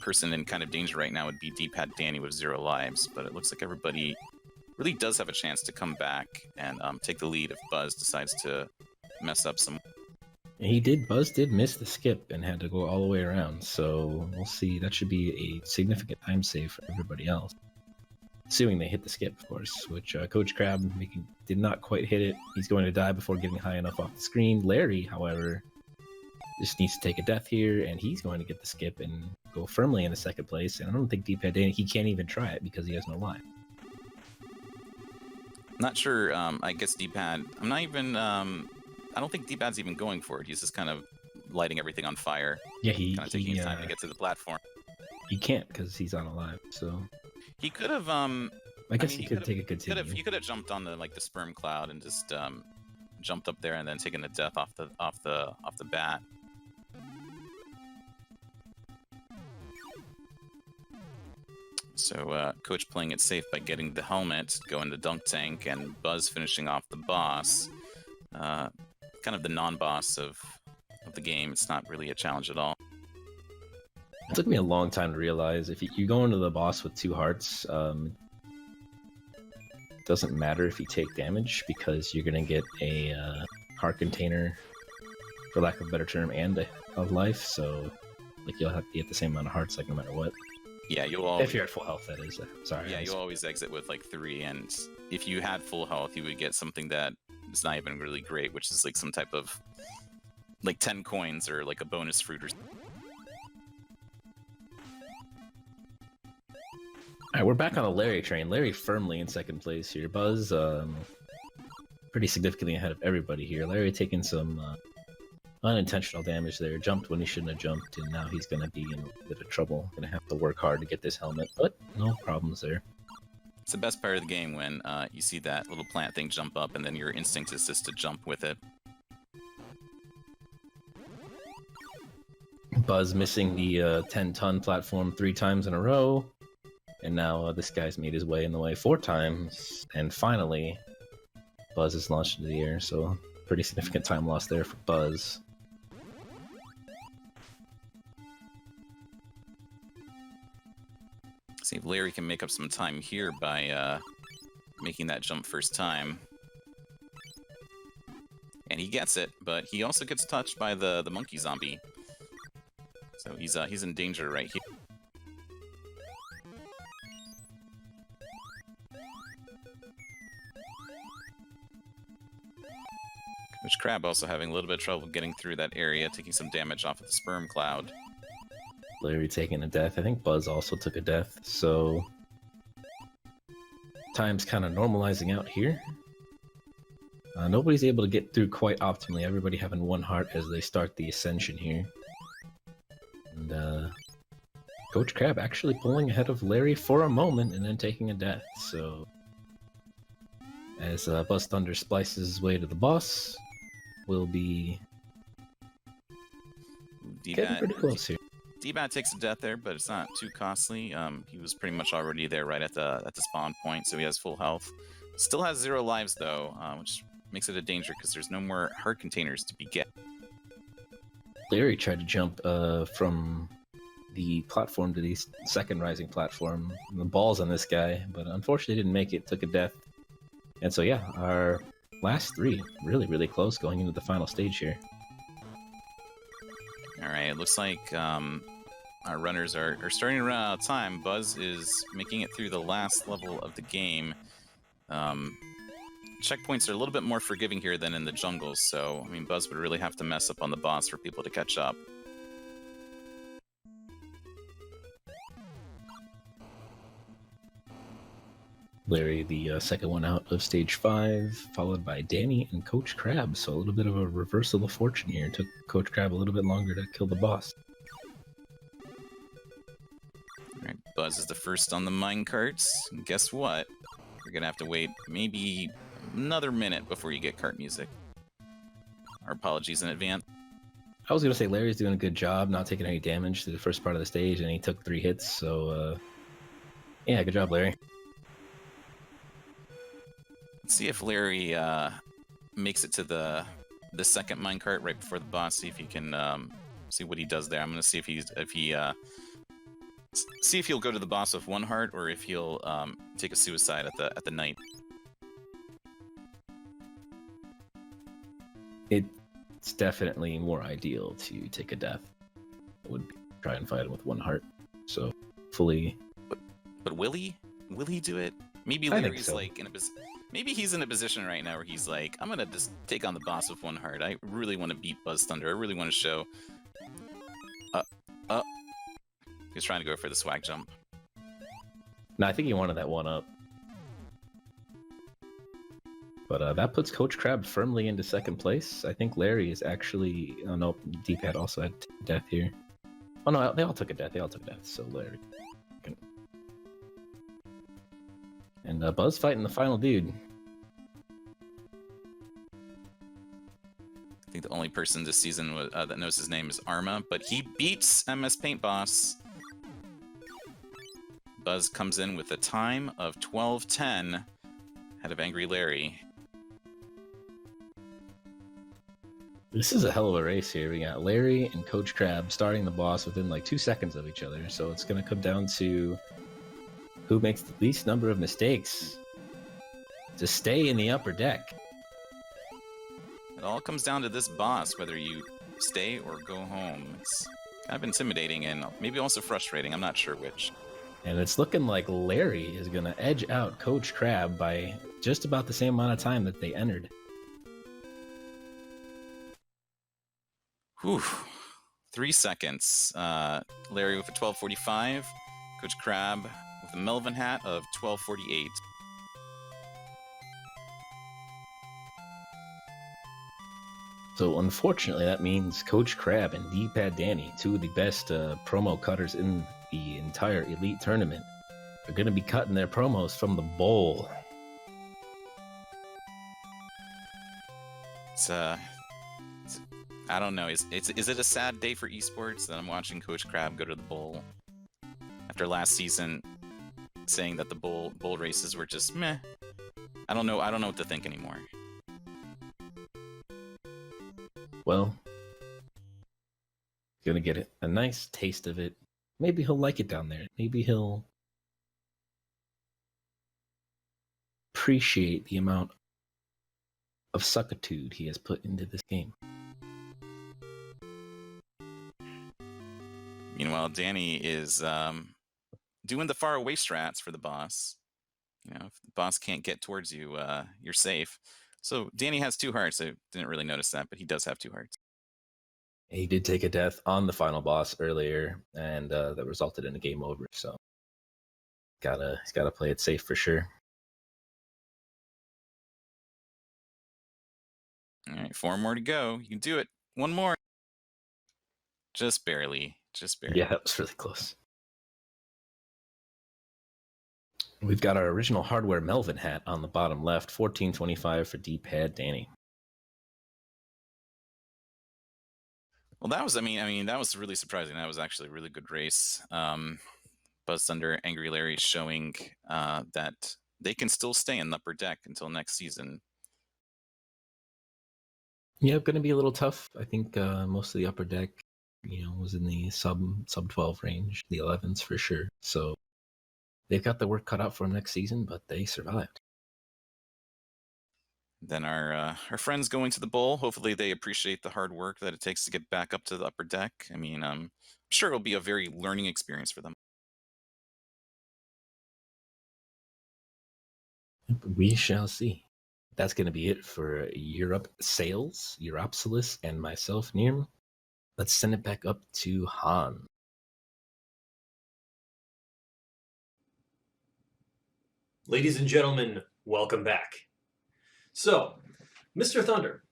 person in kind of danger right now would be D-pad Danny with 0 lives, but it looks like everybody really does have a chance to come back and take the lead if Buzz decides to mess up some. Buzz did miss the skip and had to go all the way around, so we'll see. That should be a significant time save for everybody else. Assuming they hit the skip, of course, which Coach Crab did not quite hit it. He's going to die before getting high enough off the screen. Larry, however, just needs to take a death here, and he's going to get the skip and go firmly into second place. And I don't think D-pad Danny, he can't even try it because he has no life. Not sure. I guess D-pad. I'm not even. I don't think D-pad's even going for it. He's just kind of lighting everything on fire. Yeah, he Kind of taking his time to get to the platform. he can't because he's unalive. So He could have. I guess mean, he could take a He continue. could have jumped on the the sperm cloud and just jumped up there and then taken the death off the bat. So Coach playing it safe by getting the helmet, going to dunk tank, and Buzz finishing off the boss. Kind of the non-boss of the game. It's not really a challenge at all. It took me a long time to realize if you go into the boss with 2 hearts, it doesn't matter if you take damage because you're gonna get a heart container, for lack of a better term, and a life. So like you'll have to get the same amount of hearts like no matter what. Yeah, you'll always, If you're at full health, that is. Sorry. yeah, you'll always exit with like 3, and if you had full health, you would get something that is not even really great, which is like some type of like 10 coins or like a bonus fruit or something. All right, we're back on the Larry train. Larry firmly in second place here. Buzz, pretty significantly ahead of everybody here. Larry taking some unintentional damage there. Jumped when he shouldn't have jumped, and now he's going to be in a bit of trouble. Going to have to work hard to get this helmet, but no problems there. It's the best part of the game when you see that little plant thing jump up, and then your instinct is just to jump with it. Buzz missing the 10-ton platform 3 times in a row. And now this guy's made his way in the way 4 times. And finally, Buzz is launched into the air. So pretty significant time loss there for Buzz. See if Larry can make up some time here by making that jump first time. And he gets it, but he also gets touched by the monkey zombie. So he's in danger right here. Coach Crab also having a little bit of trouble getting through that area, taking some damage off of the sperm cloud. Larry taking a death. I think Buzz also took a death. So time's kind of normalizing out here. Nobody's able to get through quite optimally. Everybody having 1 heart as they start the ascension here. And Coach Crab actually pulling ahead of Larry for a moment and then taking a death. So as Buzz Thunder splices his way to the boss, we'll be getting pretty close here. D-Bat takes a death there, but it's not too costly. He was pretty much already there right at the spawn point, so he has full health. Still has 0 lives though, which makes it a danger because there's no more heart containers to be get. Larry tried to jump from the platform to the second rising platform. And the ball's on this guy, but unfortunately didn't make it. Took a death. And so yeah, our last 3 really, really close going into the final stage here. All right, it looks like our runners are starting to run out of time. Buzz is making it through the last level of the game. Checkpoints are a little bit more forgiving here than in the jungles, so I mean Buzz would really have to mess up on the boss for people to catch up. Larry, the second one out of stage 5, followed by Danny and Coach Crab. So a little bit of a reversal of fortune here. It took Coach Crab a little bit longer to kill the boss. All right, Buzz is the first on the minecarts. And guess what? You're gonna have to wait maybe another minute before you get cart music. Our apologies in advance. I was going to say Larry's doing a good job not taking any damage through the first part of the stage, and he took 3 hits. So yeah, good job, Larry. Let's see if Larry makes it to the second minecart right before the boss. See if he can see what he does there. I'm gonna see if he'll go to the boss with 1 heart or if he'll take a suicide at the night. It's definitely more ideal to take a death. I would try and fight him with 1 heart. So fully. But will he? Will he do it? Maybe I think Larry's so. like maybe he's in a position right now where he's like, I'm gonna just take on the boss with 1 heart. I really want to beat Buzz Thunder. I really want to show. He's trying to go for the swag jump. No, I think he wanted that 1 up. But that puts Coach Crab firmly into second place. I think Larry is actually... Oh, no, D-Pad also had death here. Oh, no, they all took a death. They all took a death, so Larry. And Buzz fighting the final dude. I think the only person this season that knows his name is Arma, but he beats MS Paint Boss. Buzz comes in with a time of 12:10 ahead of Angry Larry. This is a hell of a race here. We got Larry and Coach Crab starting the boss within like 2 seconds of each other. So it's going to come down to who makes the least number of mistakes to stay in the upper deck. It all comes down to this boss, whether you stay or go home. It's kind of intimidating and maybe also frustrating. I'm not sure which. And it's looking like Larry is going to edge out Coach Crab by just about the same amount of time that they entered. Whew. 3 seconds. Larry with a 12:45. Coach Crab with a Melvin hat of 12:48. So unfortunately, that means Coach Crab and D-Pad Danny, two of the best promo cutters in the entire Elite Tournament, are going to be cutting their promos from the bowl. I don't know. Is it a sad day for esports that I'm watching Coach Crab go to the bowl after last season saying that the bowl races were just meh? I don't know what to think anymore. Well, gonna get a nice taste of it. Maybe he'll like it down there. Maybe he'll appreciate the amount of suckitude he has put into this game. Meanwhile, Danny is doing the far away strats for the boss. You know, if the boss can't get towards you, you're safe. So Danny has 2 hearts. I didn't really notice that, but he does have 2 hearts. He did take a death on the final boss earlier, and that resulted in a game over. So he's gotta play it safe for sure. All right, 4 more to go. You can do it. 1 more. Just barely. Yeah, that was really close. We've got our original hardware Melvin hat on the bottom left, 1425 for D-Pad Danny. Well, that was, that was really surprising. That was actually a really good race. Buzz Thunder, Angry Larry showing that they can still stay in the upper deck until next season. Yeah, going to be a little tough. I think most of the upper deck, was in the sub 12 range, the 11s for sure. So they've got the work cut out for them next season, but they survived. Then our friends going to the bowl, hopefully they appreciate the hard work that it takes to get back up to the upper deck. I'm sure it'll be a very learning experience for them. We shall see. That's going to be it for Europe Sales, Europsolus, and myself, Nirm. Let's send it back up to Han. Ladies and gentlemen, welcome back. So, Mr. Thunder,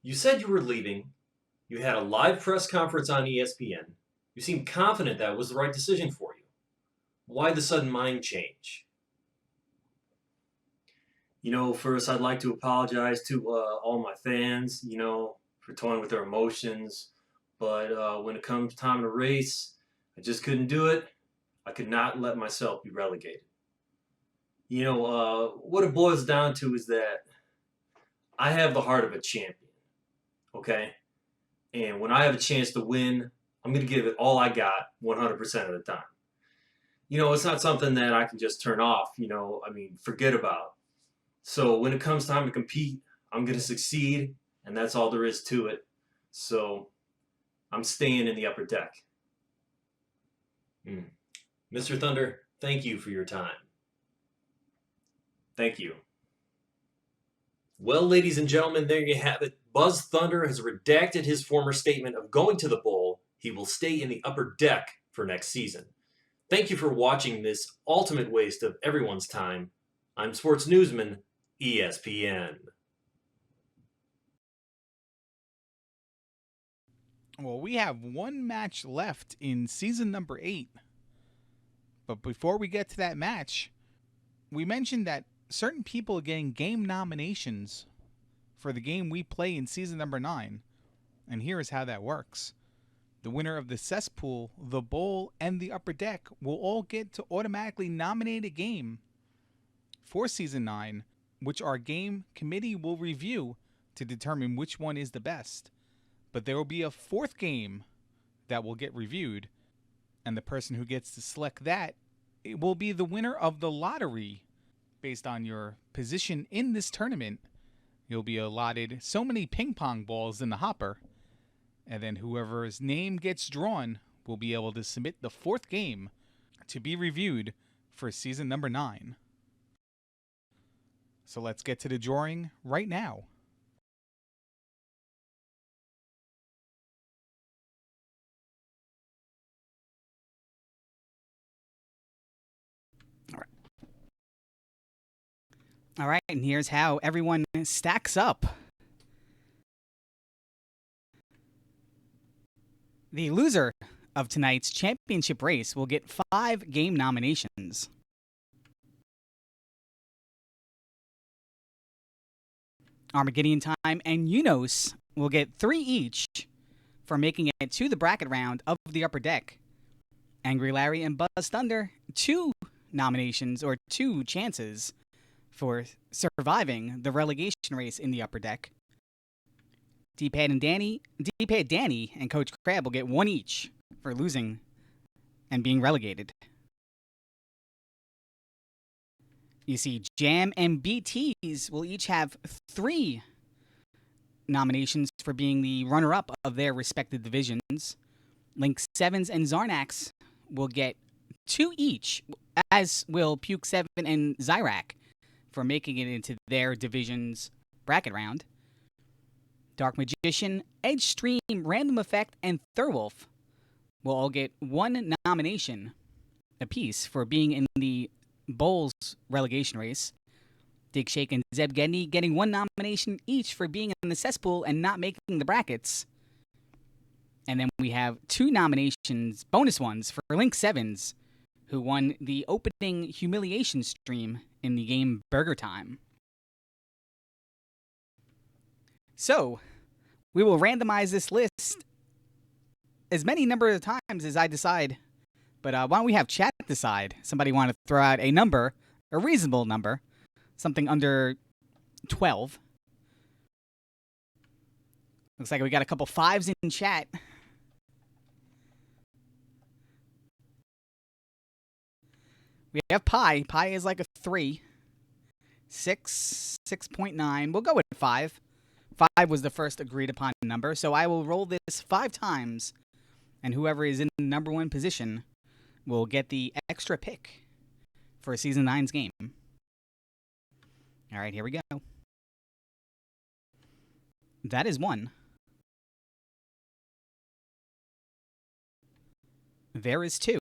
you said you were leaving. You had a live press conference on ESPN. You seemed confident that was the right decision for you. Why the sudden mind change? First I'd like to apologize to all my fans, for toying with their emotions. But when it comes time to race, I just couldn't do it. I could not let myself be relegated. What it boils down to is that I have the heart of a champion, okay? And when I have a chance to win, I'm going to give it all I got 100% of the time. It's not something that I can just turn off, forget about. So when it comes time to compete, I'm going to succeed, and that's all there is to it. So I'm staying in the upper deck. Mr. Thunder, thank you for your time. Thank you. Well, ladies and gentlemen, there you have it. Buzz Thunder has redacted his former statement of going to the bowl. He will stay in the upper deck for next season. Thank you for watching this ultimate waste of everyone's time. I'm Sports Newsman ESPN. Well, we have one match left in season number 8. But before we get to that match, we mentioned that certain people are getting game nominations for the game we play in season number 9. And here is how that works. The winner of the Cesspool, the Bowl, and the Upper Deck will all get to automatically nominate a game for season 9, which our game committee will review to determine which one is the best. But there will be a 4th game that will get reviewed, and the person who gets to select that, it will be the winner of the lottery. Based on your position in this tournament, you'll be allotted so many ping pong balls in the hopper, and then whoever's name gets drawn will be able to submit the 4th game to be reviewed for season number 9. So let's get to the drawing right now. All right, and here's how everyone stacks up. The loser of tonight's championship race will get 5 game nominations. Armageddon Time and Unos will get 3 each for making it to the bracket round of the Upper Deck. Angry Larry and Buzz Thunder, 2 nominations or 2 chances for surviving the relegation race in the Upper Deck. D-Pad Danny and Coach Crab will get 1 each for losing and being relegated. You see, Jam and BTs will each have 3 nominations for being the runner-up of their respective divisions. Link 7s and Zarnax will get 2 each, as will Puke 7 and Zyrak for making it into their division's bracket round. Dark Magician, Edge Stream, Random Effect, and Thurwolf will all get 1 nomination apiece for being in the Bowls relegation race. Dig Shake and Zeb Gedney getting 1 nomination each for being in the Cesspool and not making the brackets. And then we have 2 nominations, bonus ones, for Link 7s, who won the opening humiliation stream in the game Burger Time. So, we will randomize this list as many number of times as I decide. But why don't we have chat decide? Somebody want to throw out a number, a reasonable number, something under 12. Looks like we got a couple 5s in chat. We have pi. Pi is like a 3. 6, 6.9. We'll go with 5. 5 was the first agreed upon number, so I will roll this 5 times, and whoever is in the number 1 position will get the extra pick for Season 9's game. All right, here we go. That is 1. There is 2.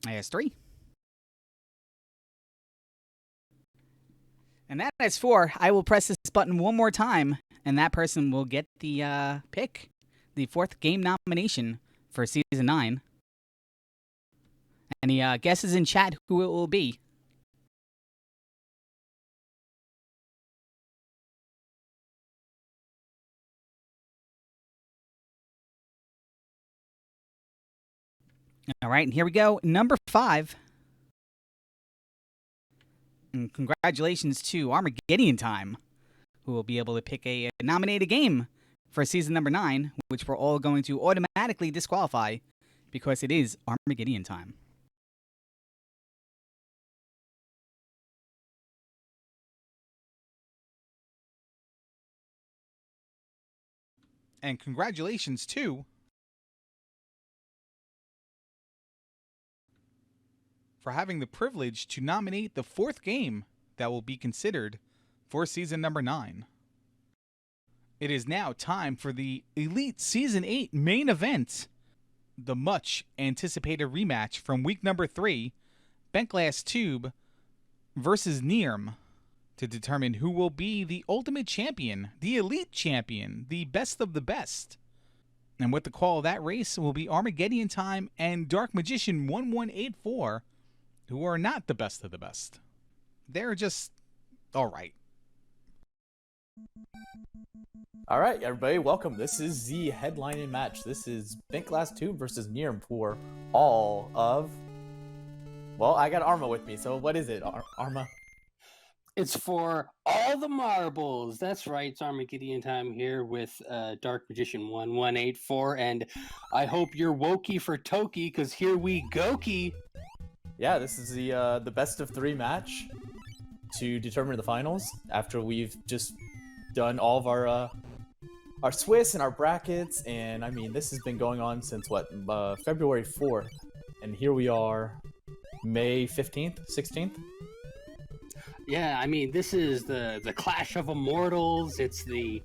There's 3. And that is 4. I will press this button one more time, and that person will get the pick, the 4th game nomination for Season 9. Any guesses in chat who it will be? All right, and here we go. Number 5. And congratulations to Armageddon Time, who will be able to pick a nominated game for season number 9, which we're all going to automatically disqualify because it is Armageddon Time. And congratulations to for having the privilege to nominate the 4th game that will be considered for season number 9. It is now time for the Elite Season 8 main event, the much anticipated rematch from week number 3 Bent Glass Tube versus Nirm to determine who will be the ultimate champion, the elite champion, the best of the best. And with the call of that race will be Armageddon Time and Dark Magician 1184, who are not the best of the best. They're just all right. All right, everybody, welcome. This is the headlining match. This is Bent Glass Tube versus Nirm for all of... Well, I got Arma with me, so what is it, Arma? It's for all the marbles. That's right. It's Armageddon Time here with Dark Magician 1184, and I hope you're wokey for Toki, because here we go-key. Yeah, this is the best of 3 match to determine the finals after we've just done all of our Swiss and our brackets, and I mean, this has been going on since what, February 4th, and here we are, May 15th, 16th. Yeah, I mean, this is the Clash of Immortals. It's the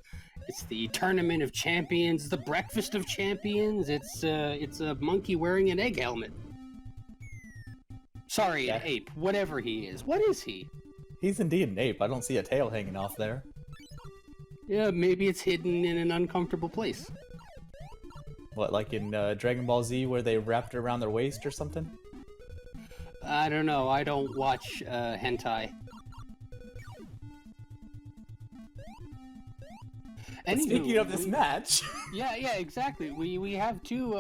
Tournament of Champions, the Breakfast of Champions. It's a monkey wearing an egg helmet. Sorry, Yeah. an ape, whatever he is. What is he? He's indeed an ape. I don't see a tail hanging off there. Yeah, maybe it's hidden in an uncomfortable place. What, like in Dragon Ball Z where they wrapped it around their waist or something? I don't know. I don't watch hentai. But speaking of this match... Yeah, exactly. We have two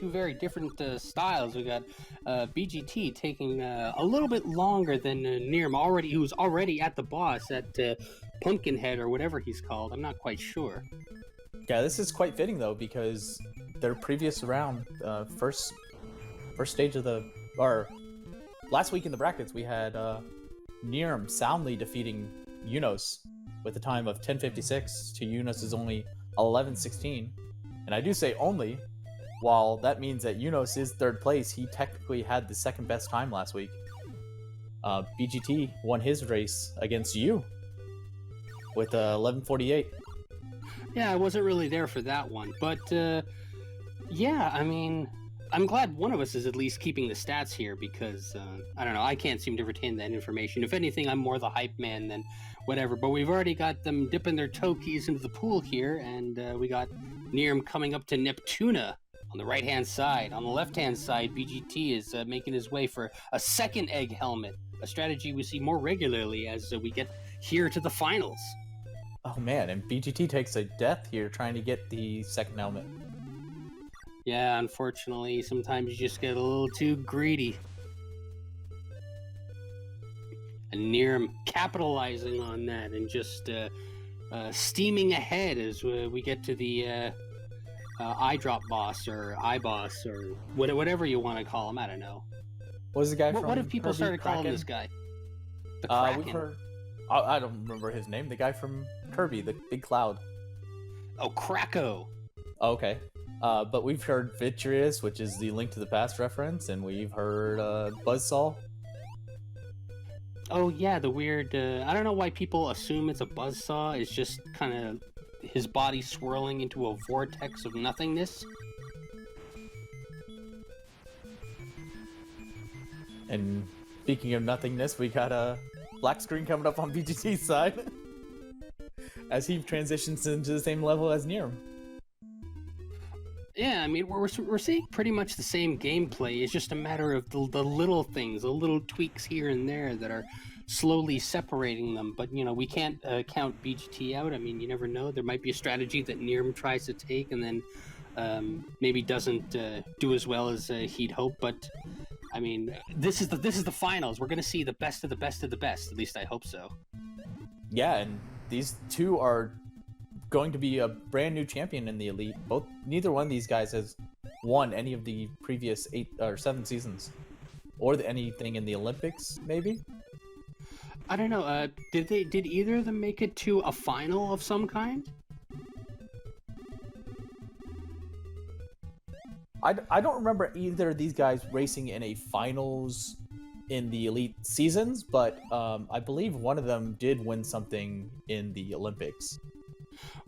very different styles. We got BGT taking a little bit longer than Nirm, who's already at the boss at Pumpkinhead or whatever he's called. I'm not quite sure. Yeah, this is quite fitting though, because their previous round, first stage of last week in the brackets, we had Nirm soundly defeating Unos with a time of 10:56 to Unos' only 11:16. And I do say only, while that means that Unos is 3rd place, he technically had the 2nd best time last week. BGT won his race against you with 11:48. Yeah, I wasn't really there for that one, but yeah, I mean, I'm glad one of us is at least keeping the stats here because I don't know, I can't seem to retain that information. If anything, I'm more the hype man than whatever. But we've already got them dipping their Tokis into the pool here, and we got Nirm coming up to Neptuna on the right-hand side. On the left-hand side, BGT is making his way for a 2nd egg helmet, a strategy we see more regularly as we get here to the finals. Oh man, and BGT takes a death here trying to get the 2nd helmet. Yeah, unfortunately, sometimes you just get a little too greedy. And Nirm capitalizing on that and just steaming ahead as we get to the eye drop boss or eye boss or whatever you want to call him. I don't know. What was the guy from What have people Kirby started calling Kraken? this guy? The We've Kraken. heard... I don't remember his name. The guy from Kirby, the big cloud. Oh, Krako. Oh, okay. But we've heard Vitreous, which is the Link to the Past reference, and we've heard Buzzsaw. Oh yeah, the weird. I don't know why people assume it's a buzzsaw. It's just kind of his body swirling into a vortex of nothingness. And speaking of nothingness, we got a black screen coming up on BGT's side as he transitions into the same level as Nirm. Yeah, I mean, we're seeing pretty much the same gameplay. It's just a matter of the little things, the little tweaks here and there that are slowly separating them. But, you know, we can't count BGT out. I mean, you never know. There might be a strategy that Nirm tries to take and then maybe doesn't do as well as he'd hope. But, I mean, this is the finals. We're going to see the best of the best of the best. At least I hope so. Yeah, and these two are going to be a brand new champion in the Elite. Neither one of these guys has won any of the previous 8 or 7 seasons, or anything in the Olympics, maybe. I don't know. Did either of them make it to a final of some kind? I don't remember either of these guys racing in a finals in the Elite seasons, but I believe one of them did win something in the Olympics.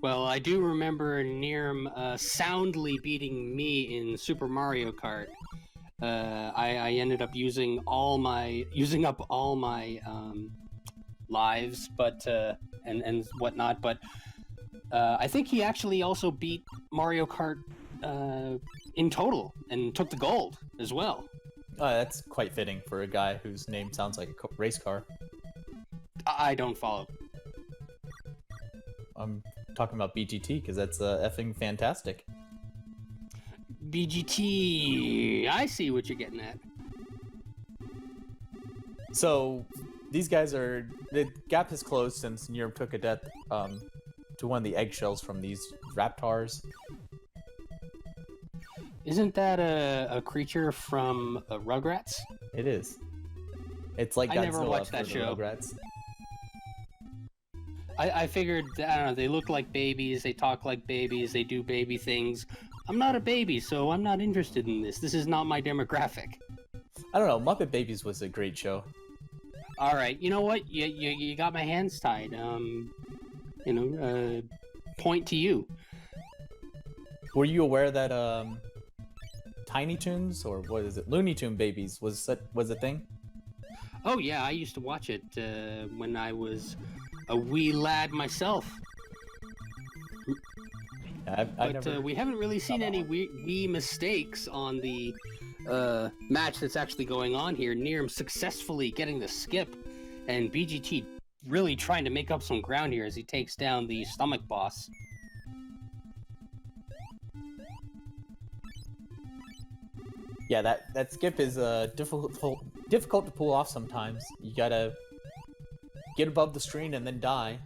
Well, I do remember Nirm soundly beating me in Super Mario Kart, I ended up using up all my lives, but and whatnot. But I think he actually also beat Mario Kart in total and took the gold as well. That's quite fitting for a guy whose name sounds like a race car. I don't follow. I'm talking about BGT because that's effing fantastic. BGT, I see what you're getting at. So these guys the gap has closed since Nero took a death to one of the eggshells from these Raptors. Isn't that a creature from Rugrats? It is. It's like I Godzilla never watched for that the show. Rugrats. I figured, I don't know, they look like babies, they talk like babies, they do baby things. I'm not a baby, so I'm not interested in this. This is not my demographic. I don't know. Muppet Babies was a great show. All right, you know what? You got my hands tied. Point to you. Were you aware that Tiny Toons, or what is it, Looney Tune Babies was a thing? Oh yeah, I used to watch it when I was a wee lad myself. But we haven't really seen any wee mistakes on the match that's actually going on here. Nirm successfully getting the skip, and BGT really trying to make up some ground here as he takes down the stomach boss. Yeah, that skip is difficult to pull off sometimes. You gotta get above the screen and then die,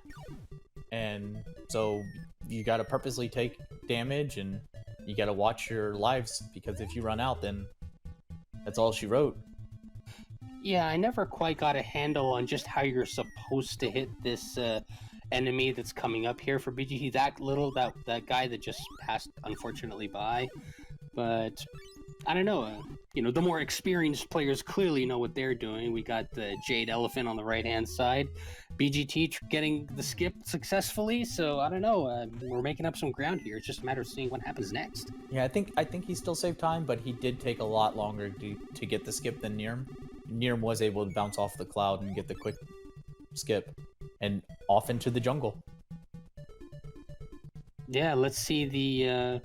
and so you gotta purposely take damage, and you gotta watch your lives, because if you run out, then that's all she wrote. Yeah, I never quite got a handle on just how you're supposed to hit this enemy that's coming up here for BGT. That guy that just passed, unfortunately, by. But I don't know. The more experienced players clearly know what they're doing. We got the Jade Elephant on the right-hand side. BGT getting the skip successfully, so I don't know. We're making up some ground here. It's just a matter of seeing what happens next. Yeah, I think he still saved time, but he did take a lot longer to get the skip than Nirm. Nirm was able to bounce off the cloud and get the quick skip, and off into the jungle. Yeah, let's see the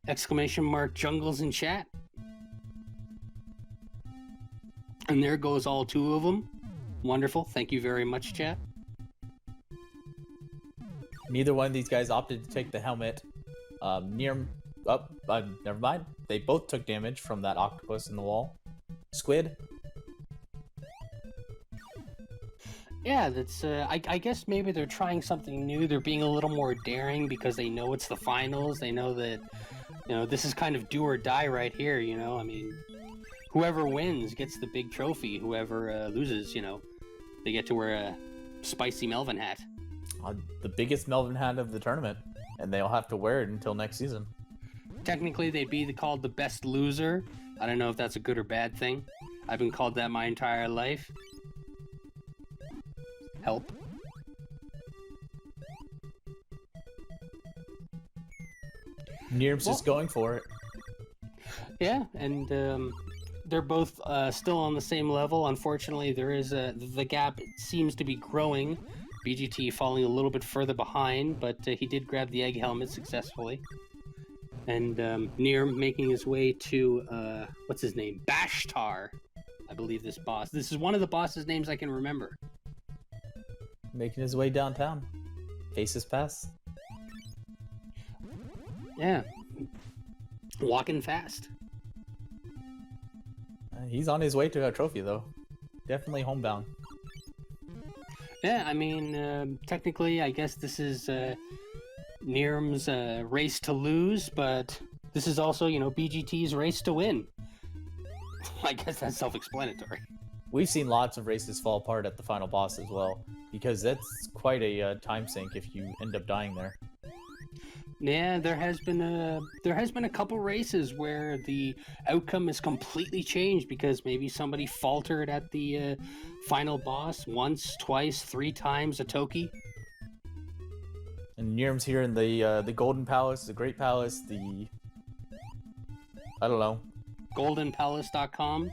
exclamation mark jungles in chat. And there goes all two of them. Wonderful. Thank you very much, chat. Neither one of these guys opted to take the helmet. Never mind. They both took damage from that octopus in the wall. Squid. Yeah, that's. I guess maybe they're trying something new. They're being a little more daring because they know it's the finals. They know that, this is kind of do or die right here. I mean, whoever wins gets the big trophy. Whoever loses, they get to wear a spicy Melvin hat. The biggest Melvin hat of the tournament, and they'll have to wear it until next season. Technically, they'd be called the best loser. I don't know if that's a good or bad thing. I've been called that my entire life. Help. Nirm's just going for it. Yeah, and they're both still on the same level. Unfortunately, there is the gap seems to be growing. BGT falling a little bit further behind, but he did grab the egg helmet successfully. And Nirm making his way to what's his name? Bashtar, I believe this boss. This is one of the boss's names I can remember. Making his way downtown. Faces Pass. Yeah. Walking fast. He's on his way to a trophy, though. Definitely homebound. Yeah, I mean, technically, I guess this is Nirm's race to lose, but this is also, BGT's race to win. I guess that's self-explanatory. We've seen lots of races fall apart at the final boss as well, because that's quite a time sink if you end up dying there. Yeah, there has been a couple races where the outcome is completely changed because maybe somebody faltered at the final boss once, twice, 3 times a Toki. And Nirm's here in the Golden Palace, the Great Palace, I don't know, goldenpalace.com.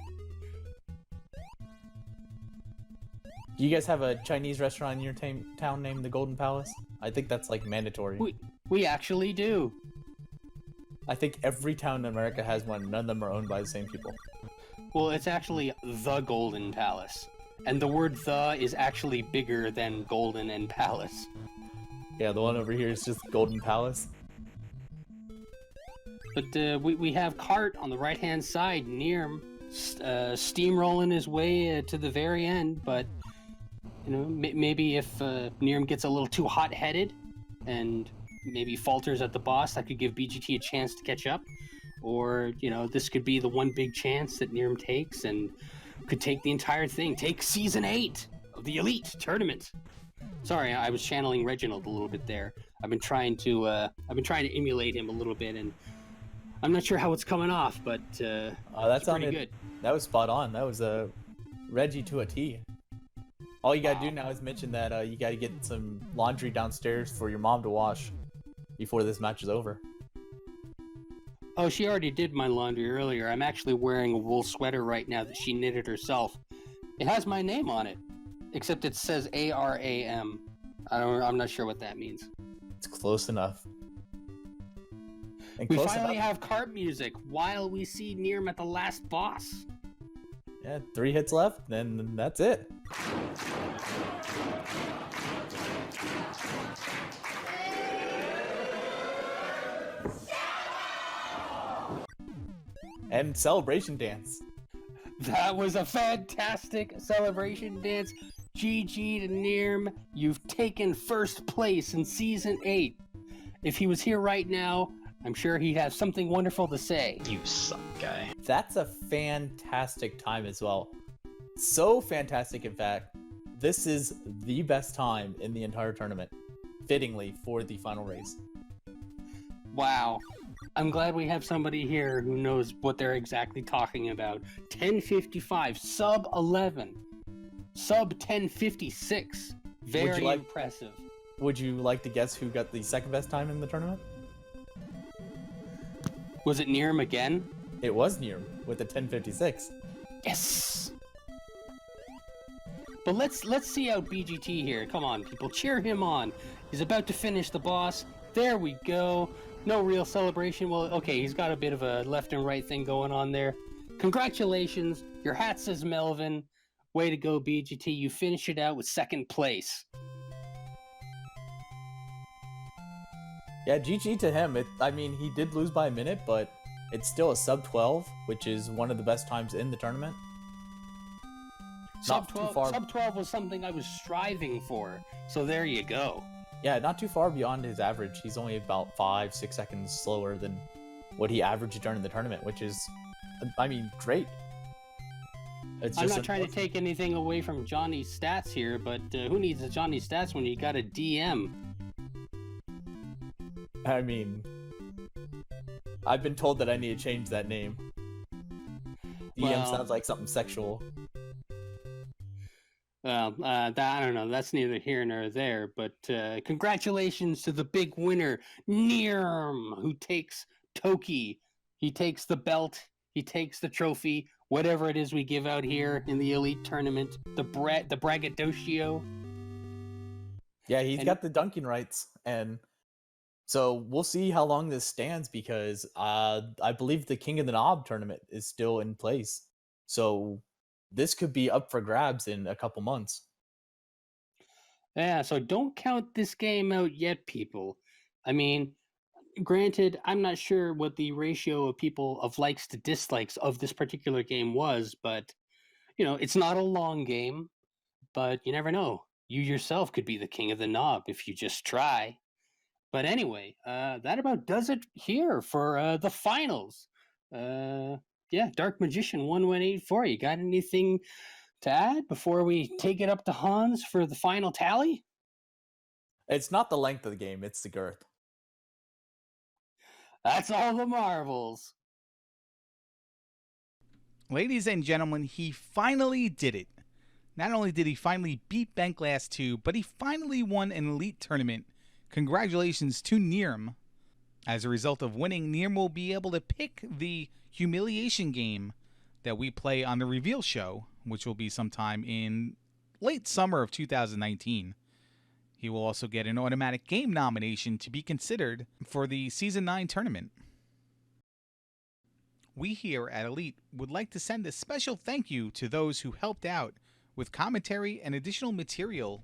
Do you guys have a Chinese restaurant in your town named the Golden Palace? I think that's like mandatory. We actually do. I think every town in America has one. None of them are owned by the same people. Well, it's actually the Golden Palace. And the word "the" is actually bigger than golden and palace. Yeah, the one over here is just Golden Palace. But we have Cart on the right-hand side, Nirm, steamrolling his way to the very end. But, you know, maybe if Nirm gets a little too hot-headed and maybe falters at the boss, that could give BGT a chance to catch up. Or, you know, this could be the one big chance that Nirm takes and could take the entire thing. Take Season 8 of the Elite Tournament. Sorry, I was channeling Reginald a little bit there. I've been trying to emulate him a little bit, and I'm not sure how it's coming off, but That it's sounded pretty good. That was spot on. That was a Reggie to a T. All you gotta do now is mention that you gotta get some laundry downstairs for your mom to wash before this match is over. Oh, she already did my laundry earlier. I'm actually wearing a wool sweater right now that she knitted herself. It has my name on it, except it says ARAM. I'm not sure what that means. It's close enough. And We close finally enough. have cart music while we see Nirm at the last boss. Yeah, 3 hits left, then that's it. And celebration dance. That was a fantastic celebration dance. GG to Nirm. You've taken first place in Season 8. If he was here right now, I'm sure he'd have something wonderful to say. You suck, guy. That's a fantastic time as well. So fantastic, in fact. This is the best time in the entire tournament, fittingly, for the final race. Wow. I'm glad we have somebody here who knows what they're exactly talking about. 1055, sub 11, sub 1056. Very impressive. Would you like to guess who got the second best time in the tournament? Was it Nirm again? It was Nirm with the 1056. Yes. But let's see out BGT here. Come on, people, cheer him on. He's about to finish the boss. There we go. No real celebration. Well, okay, he's got a bit of a left and right thing going on there. Congratulations. Your hat says Melvin. Way to go, BGT. You finish it out with second place. Yeah, GG to him. I mean, he did lose by a minute, but it's still a sub 12, which is one of the best times in the tournament. Sub Not too 12, far. sub 12 was something I was striving for. So there you go. Yeah, not too far beyond his average. He's only about 5-6 seconds slower than what he averaged during the tournament, which is, I mean, great. It's I'm just not trying to take anything away from Johnny's stats here, but who needs a Johnny's stats when you got a DM? I mean, I've been told that I need to change that name. DM Well- sounds like something sexual. Well, I don't know. That's neither here nor there. But congratulations to the big winner, Nirm, who takes Toki. He takes the belt. He takes the trophy. Whatever it is we give out here in the Elite Tournament, the braggadocio. Yeah, he's And- got the dunking rights, and so we'll see how long this stands because I believe the King of the Knob tournament is still in place. So this could be up for grabs in a couple months. Yeah, so don't count this game out yet, people. I mean, granted, I'm not sure what the ratio of people of likes to dislikes of this particular game was, but you know, it's not a long game, but you never know. You yourself could be the king of the knob if you just try. But anyway, that about does it here for the finals. Yeah, Dark Magician 1184. You got anything to add before we take it up to Hans for the final tally? It's not the length of the game, it's the girth. That's all the marbles. Ladies and gentlemen, he finally did it. Not only did he finally beat Benkglass 2, but he finally won an Elite Tournament. Congratulations to Nirm. As a result of winning, Nearm will be able to pick the humiliation game that we play on the reveal show, which will be sometime in late summer of 2019. He will also get an automatic game nomination to be considered for the Season 9 tournament. We here at Elite would like to send a special thank you to those who helped out with commentary and additional material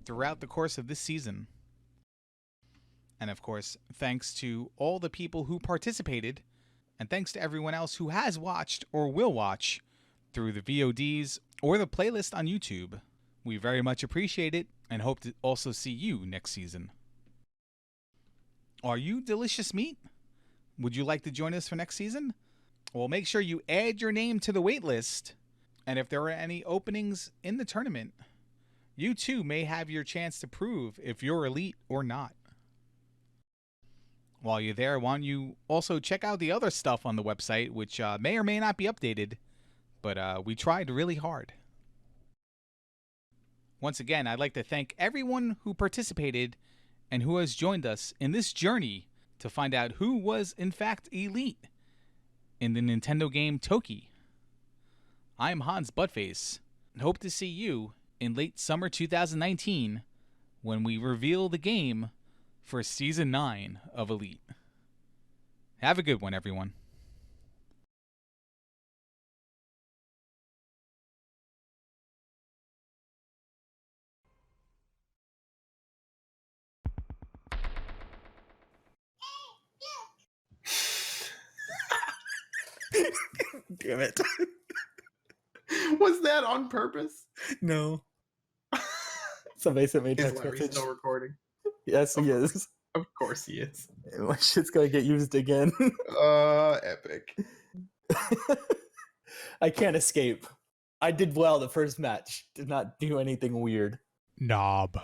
throughout the course of this season. And of course, thanks to all the people who participated, and thanks to everyone else who has watched or will watch through the VODs or the playlist on YouTube. We very much appreciate it and hope to also see you next season. Are you delicious meat? Would you like to join us for next season? Well, make sure you add your name to the wait list, and if there are any openings in the tournament, you too may have your chance to prove if you're elite or not. While you're there, why don't you also check out the other stuff on the website, which may or may not be updated, but we tried really hard. Once again, I'd like to thank everyone who participated and who has joined us in this journey to find out who was in fact elite in the Nintendo game Toki. I'm Hans Buttface, and hope to see you in late summer 2019 when we reveal the game for Season 9 of Elite. Have a good one, everyone. Damn it. Was that on purpose? No. Somebody sent me a Is text Larry message. still recording? Yes, he is. Of course he is. My shit's gonna get used again. Epic. I can't escape. I did well the first match. Did not do anything weird. Knob.